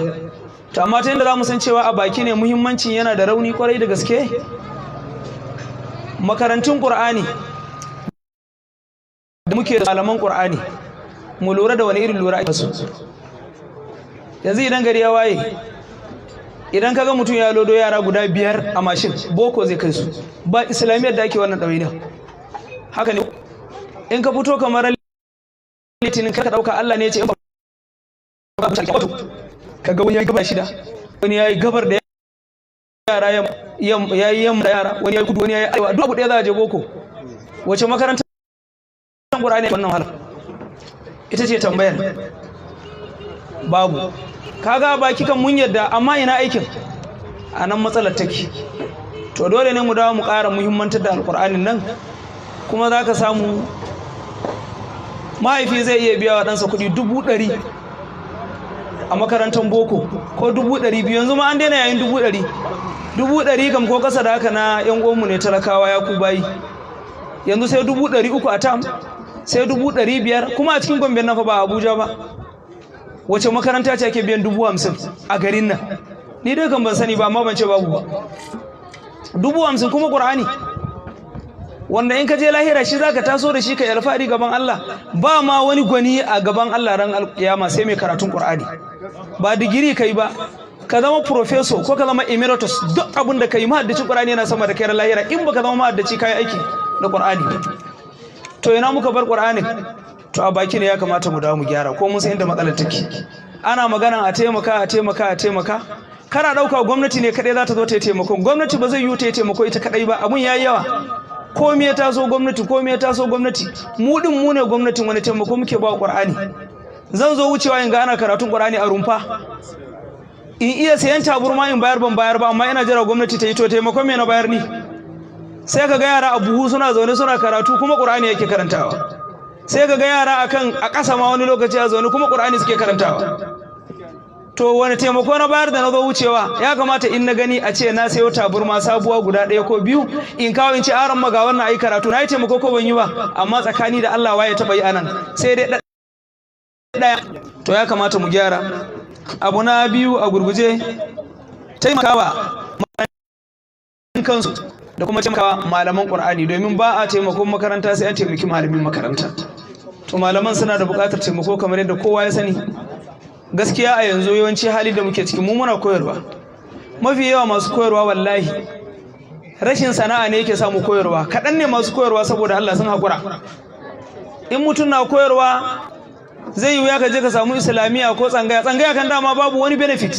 Speaker 8: to amma ta yadda zamu san cewa a baki ne muhimmancin yana da rauni kwarai da gaske makarantun Qur'ani da muke da malaman Qur'ani mu lura da wani irin lura ake su yanzu idan gari ya waye idan kaga mutum ya lodo yara guda 5 a mashin boko zai kai su ba islamiyyar da ake wannan ɗawainiyar haka ne in ka fito kamar litinin ka dauka Allah ne ya ce in ba ka ga wani yayi gaba shida wani yayi gabar da yara yayi yamma da yara wani yayi kudu wani yayi arewa duk abu ɗaya za a je boko wace makarantar Qur'ani wannan halar ita ce tambayar babu kaga baki kan mun yadda amma ina aikin a nan matsalar take to dole ne mu dawo mu ƙara muhimmantar da alƙur'anin nan kuma za ka samu mahaifi zai iya biya wa ɗansa kuɗi 100,000 a makarantar boko ko 200,000 yanzu ma an daina yayin 100,000 100,000 kam ko ƙasa da haka na yan uwanmu ne talakawa ya ku bayi yanzu sai 300,000 a tam sai 500,000 kuma a cikin Gombe na fa ba Abuja ba wace makaranta ce ake biyan 50,000 a garin nan ni dai kan ban sani ba amma ban ce babu ba 50,000 kuma Qur'ani wanda in ka je lahira shi zaka taso da shi ka alfahari gaban Allah ba ma wani gwani a gaban Allah ran alkiyama sai mai karatun Qur'ani ba digiri kai ba ka zama professor ko ka zama emeritus duk abin da kai mahaddaci Qur'ani yana sama da kai ran lahira in baka zama mahaddaci kai aiki da Qur'ani to ina muka bar Qur'ani to a baki ne ya kamata mu dawo mu gyara ko mun san inda matsalar take ana magana a taimaka kana dauka gwamnati ne kadai za ta zo ta yi taimako gwamnati ba zai yi ta yi taimako ita kadai ba abun yayi yawa komai ya taso gwamnati mu din mu ne gwamnatin wani taimako muke ba Qur'ani zan zo wucewa in ga ana karatun Qur'ani a rumfa in iya sayan taburma in ban bayar ba amma ina jira gwamnati ta yi to taimako me na bayar ni sai ka ga yara a buhu suna zaune suna karatu kuma Qur'ani yake karantawa sai ka ga yara a ƙasa ma wani lokaci a zaune kuma Qur'ani suke karantawa to wani taimako na bayar da na zo wucewa ya kamata in na gani a ce na sayo taburma sabuwa guda 1 ko 2 in kawo in ce aran maga wannan ayi karatu na yi taimako ko ban yi ba amma tsakani da Allah waye taba yi anan sai dai daya to ya kamata mu gyara abu na biyu a gurguje taimakawa kansu da kuma taimakawa malaman Qur'ani domin ba a taimakon makaranta sai an taimaki malamin makaranta to malaman suna da buƙatar taimako kamar yadda kowa ya sani gaskiya a yanzu yawanci hali da muke ciki mu muna koyarwa mafi yawa masu koyarwa wallahi rashin sana'a ne yake samu koyarwa kaɗan ne masu koyarwa saboda Allah sun haƙura in mutum na koyarwa zai yi ya ka je ka samu islamiyya ko tsangaya kan dama babu wani benefit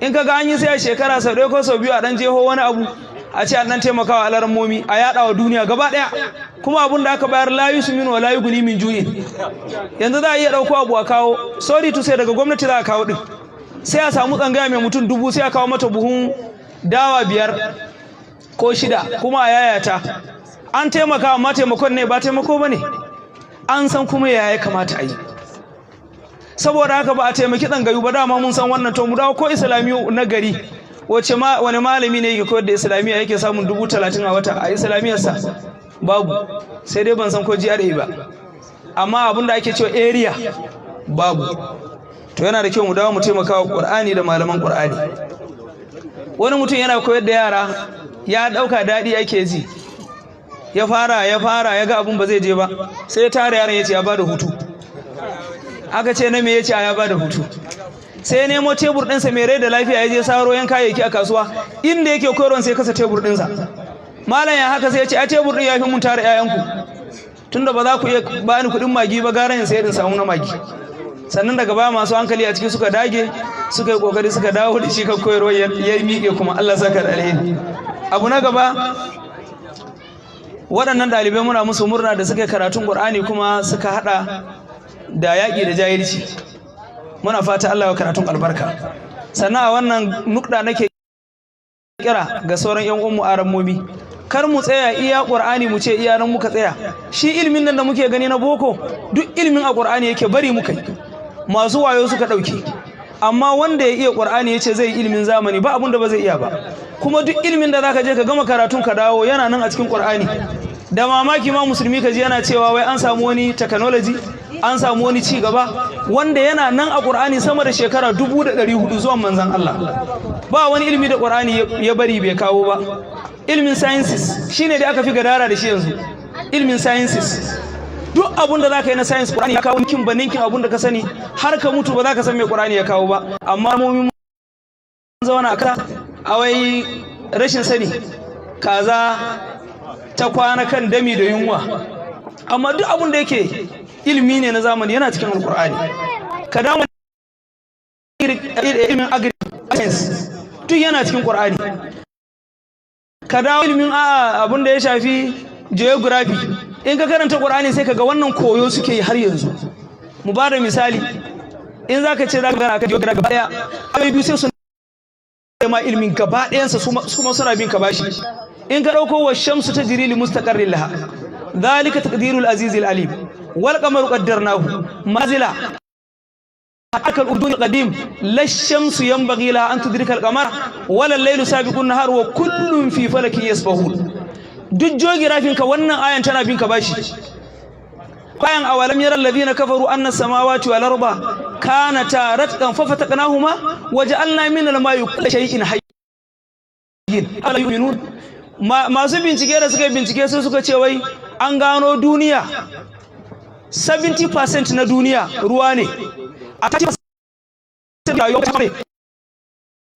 Speaker 8: in ka ga an yi sai a shekara sau 1 ko sau 2 a ɗan jeho wani abu a ce an ɗan taimakawa alarammomi a yaɗa wa duniya gaba ɗaya kuma abun da aka bayar la yusminu wa la yughni min ju'in yanzu za a iya ɗauko abu a kawo sorry to say daga gwamnati za a kawo ɗin sai a samu tsangaya mai mutum 1000 sai a kawo mata buhun dawa 5 ko 6 kuma a yayata an taimaka amma taimakon ne ba taimako ba ne an san kuma yaya kamata a yi saboda haka ba a taimaki tsangayu ba dama mun san wannan to mu dawo ko islamiyu na gari wace wani malami ne yake koyar da islamiyya yake samun 30,000 a wata a islamiyyarsa babu sai dai ban san ko GRA ba amma abin da ake cewa area babu to yana da kyau mu dawo mu taimaka wa Qur'ani da malaman Qur'ani. Wani mutum yana koyar da yara ya ɗauka daɗi ake ji, ya fara ya ga abun ba zai je ba, sai ya tara yaran ya ce ya bada hutu. Aka ce na me ya ce ya bada hutu. Sai ya nemo tebur ɗinsa mai rai da lafiya ya je saro yan kayayyaki a kasuwa, inda yake koyarwa sai kasa tebur ɗinsa. Malam ya haka sai ya ce a tebur ɗin ya fi mun tara 'ya'yanku, tunda ba za ku iya bani kuɗin magi ba, gara in sayar in samu na magi. Sannan daga baya masu hankali a ciki suka dage, suka yi kokari suka dawo da shi kan koyarwa ya miƙe kuma Allah saka da alheri. Abu na gaba, waɗannan ɗalibai muna musu murna da suka yi karatun Qur'ani kuma suka haɗa da yaƙi da jahilci. Muna fata Allah ya karatun albarka. Sannan a wannan nukɗa nake kira ga sauran 'yan uwanmu arammomi, kar mu tsaya iya Qur'ani mu ce iya nan muka tsaya. Shi ilimin nan da muke gani na boko, duk ilimin a Qur'ani yake, bari muka yi, masu wayo suka ɗauke. Amma wanda ya iya Qur'ani ya ce zai yi ilimin zamani, ba abun da ba zai iya ba. Kuma duk ilimin da zaka je ka gama karatun ka dawo yana nan a cikin Qur'ani. Da mamaki ma musulmi ka ji yana cewa wai an samu wani technology, an samu wani ci gaba wanda yana nan a Qur'ani sama da shekara 1400 zuwan manzon Allah. Ba wani ilimi da Qur'ani ya bari bai kawo ba. Ilmin sciences shine da aka fi gadara da shi yanzu. Ilmin sciences, duk abun da zaka yi na science Qur'ani ya kawo ninkin ba ninkin abun da ka sani, har ka mutu ba za ka san me Qur'ani ya kawo ba. Amma mun zauna ka a wai rashin sani kaza ta kwana kan dami da yunwa. Amma duk abun da yake ilimi ne na zamani yana cikin Alqur'ani. Ka dawo ilimin agri-science duk yana cikin Qur'ani. Ka dawo ilimin abun da ya shafi geography, in ka karanta Qur'ani sai ka ga wannan koyo suke yi har yanzu. Mu ba da misali, in za ka ce za ka gana akan geography gaba ɗaya, ayoyi biyu sai su ma ilimin gaba ɗayansa su ma suna bin ka bashi. In ka ɗauko wa shamsu ta jiri li mustaqarrin laha, dhalika taqdirul azizil alim, wal qamaru qaddarnahu manzila حكى الأردن القديم لا الشمس ينبغي لها أن تدرك القمر ولا الليل سابق النهار وكل في فلك يسبحون. duk geography ka wannan ayan tana bin ka bashi. Bayan awalam yara alladhina kafaru anna samawati wal arda kanata ratqan fafataqnahuma waja'alna min al-ma'i kulli shay'in hayyin. Ala yu'minun. Masu bincike da suka bincike sai suka ce wai an gano duniya 70% na duniya ruwa ne. A tashi da yau ta bare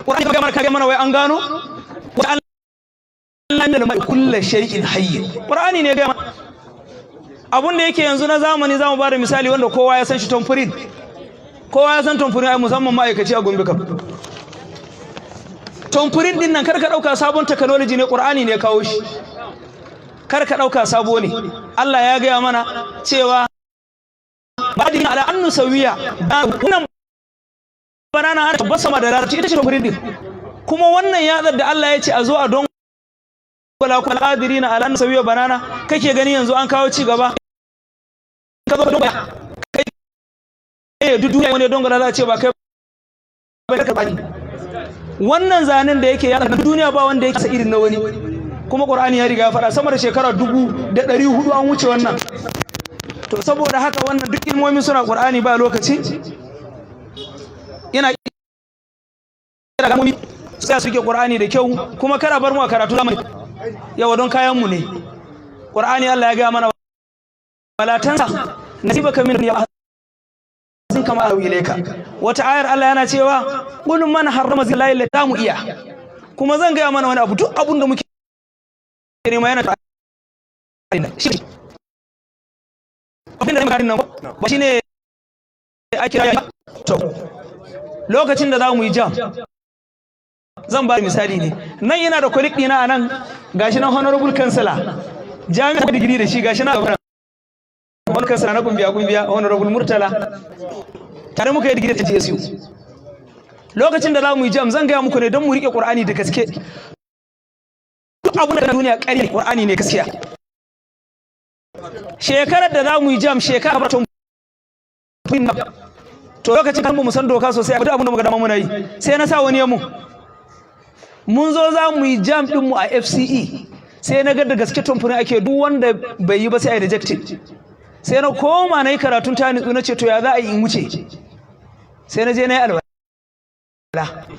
Speaker 8: Qur'ani ga mana wai an gano wa Allah ne mai kullu shay'in hayy. Qur'ani ne ga abun da yake yanzu na zamani zamu bada misali wanda kowa ya san shi, tomfurin. Kowa ya san tomfurin, ai musamman ma'aikaci a Gombe kam. Tomfurin din nan karka dauka sabon technology ne, Qur'ani ne kawo shi. Karka dauka sabo ne. Allah ya ga mana cewa badin ala annu sawiya, wannan banana ana tabbasa da larabci ita ce tomfurin din. Kuma wannan yadar da Allah ya ce a zo a don wala kul qadirina ala annu sawiya banana, kake gani yanzu an kawo ci gaba. Ka zo don kai duk duniya wani don za a ce ba kai ba ka bani. Wannan zanen da yake yadar duniya ba wanda yake sa irin na wani. Kuma Qur'ani ya riga ya faɗa sama da shekara 1400 an wuce wannan. To saboda haka wannan duk ilmomi suna Qur'ani ba lokaci. Ina kira ga mu sai su rike Qur'ani da kyau, kuma kada bar mu a karatu zamani. Yawa don kayan mu ne. Qur'ani Allah ya ga mana wala tansa nasibaka min dunya zin kama awu ilayka. Wata ayar Allah yana cewa qul man harrama zillahi la tamu iya. Kuma zan ga mana wani abu, duk abun da muke nema yana shi abin da zai makarin nan ba shine ake raya. To lokacin da za mu yi jam, zan ba misali ne. Nan yana da colleague dina a nan, gashi nan honorable councilor jami'a digiri da shi, gashi nan gaba wani councilor na kumbiya honorable Murtala, tare muka yi digiri da GSU. Lokacin da za mu yi jam zan gaya muku ne don mu rike Qur'ani da gaske. Duk abin da duniya ƙarya Qur'ani ne gaskiya. Shekarar da za mu yi jam shekara ba to lokacin kan mu san doka sosai, duk abin da muka dama muna yi. Sai na sa wani yamu mun zo za mu yi jam din mu a FCE, sai na ga da gaske tumfurin ake, duk wanda bai yi ba sai a rejected. Sai na koma na yi karatun ta nitsu na ce to ya za a yi in wuce. sai na je na yi alwala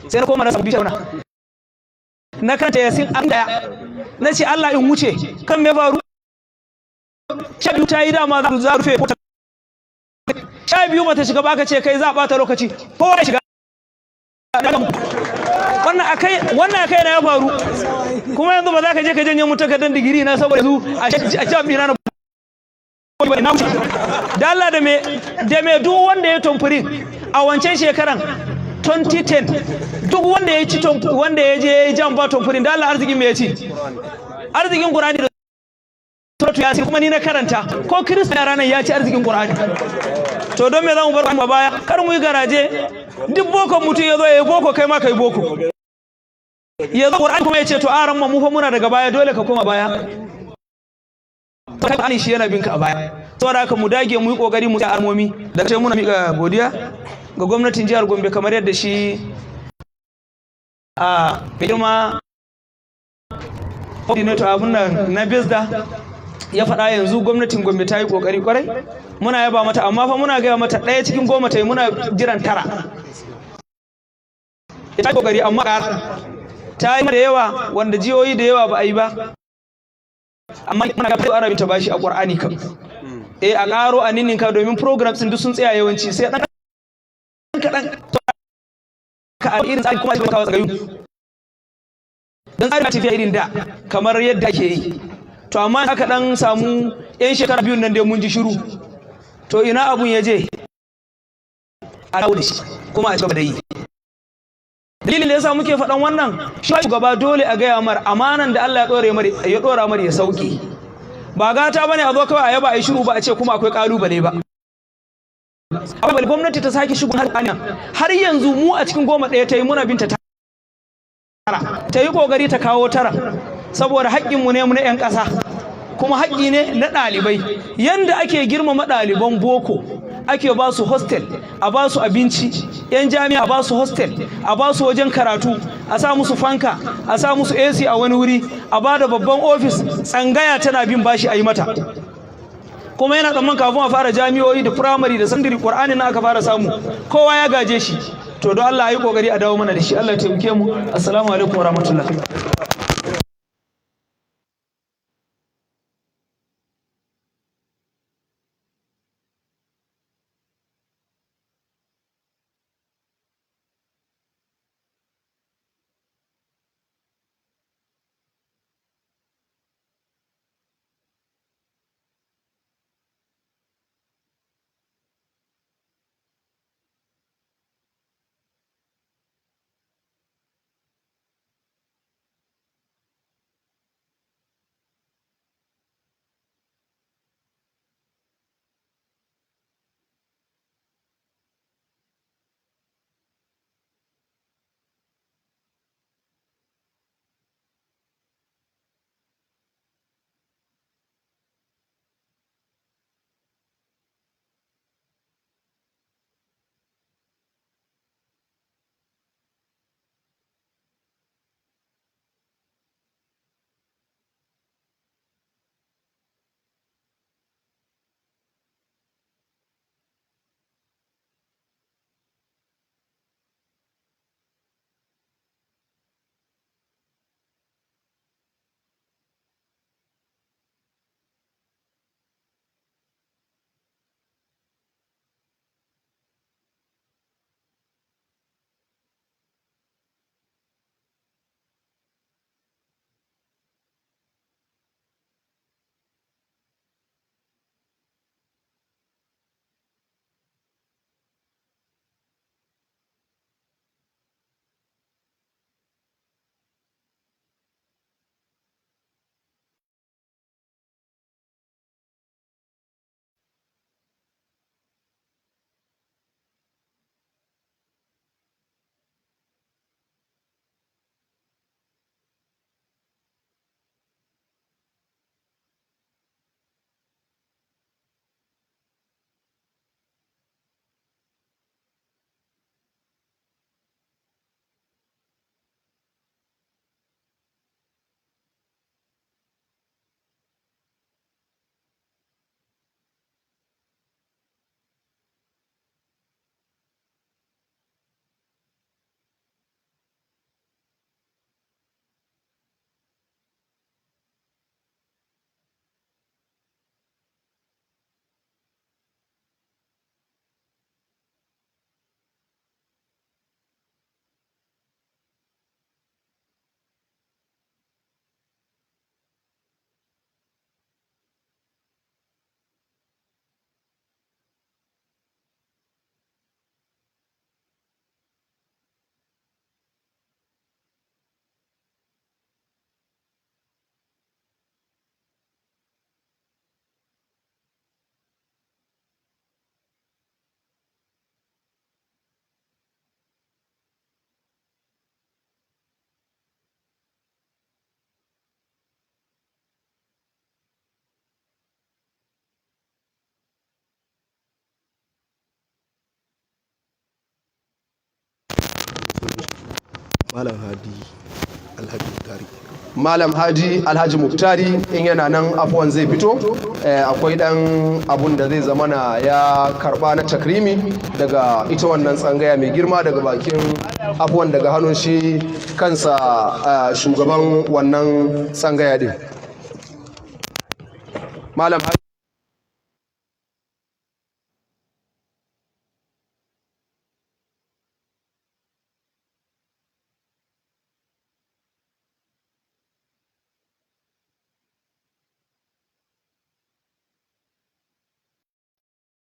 Speaker 8: sai na koma na samu bishauna na karanta yasin an daya na ce Allah in wuce kan me faru sha biyu ta yi dama za rufe ko sha biyu bata shiga ba ka ce kai za a bata lokaci kowa ya shiga wannan akai na ya faru kuma yanzu ba za ka je ka janye mu takardar digiri na saboda yanzu a jami'i na da Allah da me duk wanda ya tumfuri a wancan shekaran 2010 duk wanda ya ci wanda ya je jan ba tumfurin da Allah arzikin me ya ci arzikin Qur'ani da suratu yasin kuma ni na karanta ko Kirista ranar ya ci arzikin Qur'ani to don me za mu bar mu baya kar mu yi garaje duk boko mutum ya zo ya yi boko kai ma kai boko ya zo Qur'ani kuma ya ce to aran mu fa muna daga baya dole ka koma baya Qur'ani shi yana binka a baya saboda haka mu dage mu yi kokari mu sa armomi da sai muna mika godiya ga gwamnatin jihar Gombe kamar yadda shi a girma coordinator abun nan na Bezda ya faɗa yanzu gwamnatin Gombe ta yi kokari kwarai muna yaba mata amma fa muna gaya mata ɗaya cikin goma ta yi muna jiran tara ta yi kokari amma ta yi da yawa wanda jihohi da yawa ba a yi ba amma muna ga fara binta bashi a Qur'ani kam a karo a ninninka domin programs din duk sun tsaya yawanci sai dan kadan ka a irin tsari kuma ka gayu dan tsari tafiya irin da kamar yadda ake yi to amma aka dan samu yan shekara biyun nan dai mun ji shiru to ina abun ya je a dawo da shi kuma a cigaba da yi dalilin da yasa muke faɗan wannan shi gaba dole a gaya mar amanan da Allah ya dora mar ya sauki ba gata bane a zo kawai a yaba a yi shiru ba a ce kuma akwai kalubale ba abin gwamnati ta sake shigun har yanzu mu a cikin 11 ta yi muna binta tara ta yi kokari ta kawo tara saboda haƙƙinmu ne mu na 'yan ƙasa kuma haƙƙi ne na ɗalibai yanda ake girmama ɗaliban boko ake ba su hostel a ba su abinci 'yan jami'a a ba su hostel a ba su wajen karatu a sa musu fanka a sa musu AC a wani wuri a ba da babban ofis tsangaya tana bin bashi a yi mata kuma yana tsamman kafin a fara jami'o'i da firamare da sandiri Qur'ani na aka fara samu kowa ya gaje shi to don Allah ya yi kokari a dawo mana da shi Allah ya taimake mu assalamu alaikum warahmatullahi
Speaker 9: Malam Hadi Alhaji Muktari.
Speaker 1: Malam Haji Alhaji Muktari in yana nan afuwan zai fito, akwai dan abun da zai zamana ya karba na takrimi daga ita wannan tsangaya mai girma daga bakin afuwan daga hannun shi kansa shugaban wannan tsangaya din. Malam Haji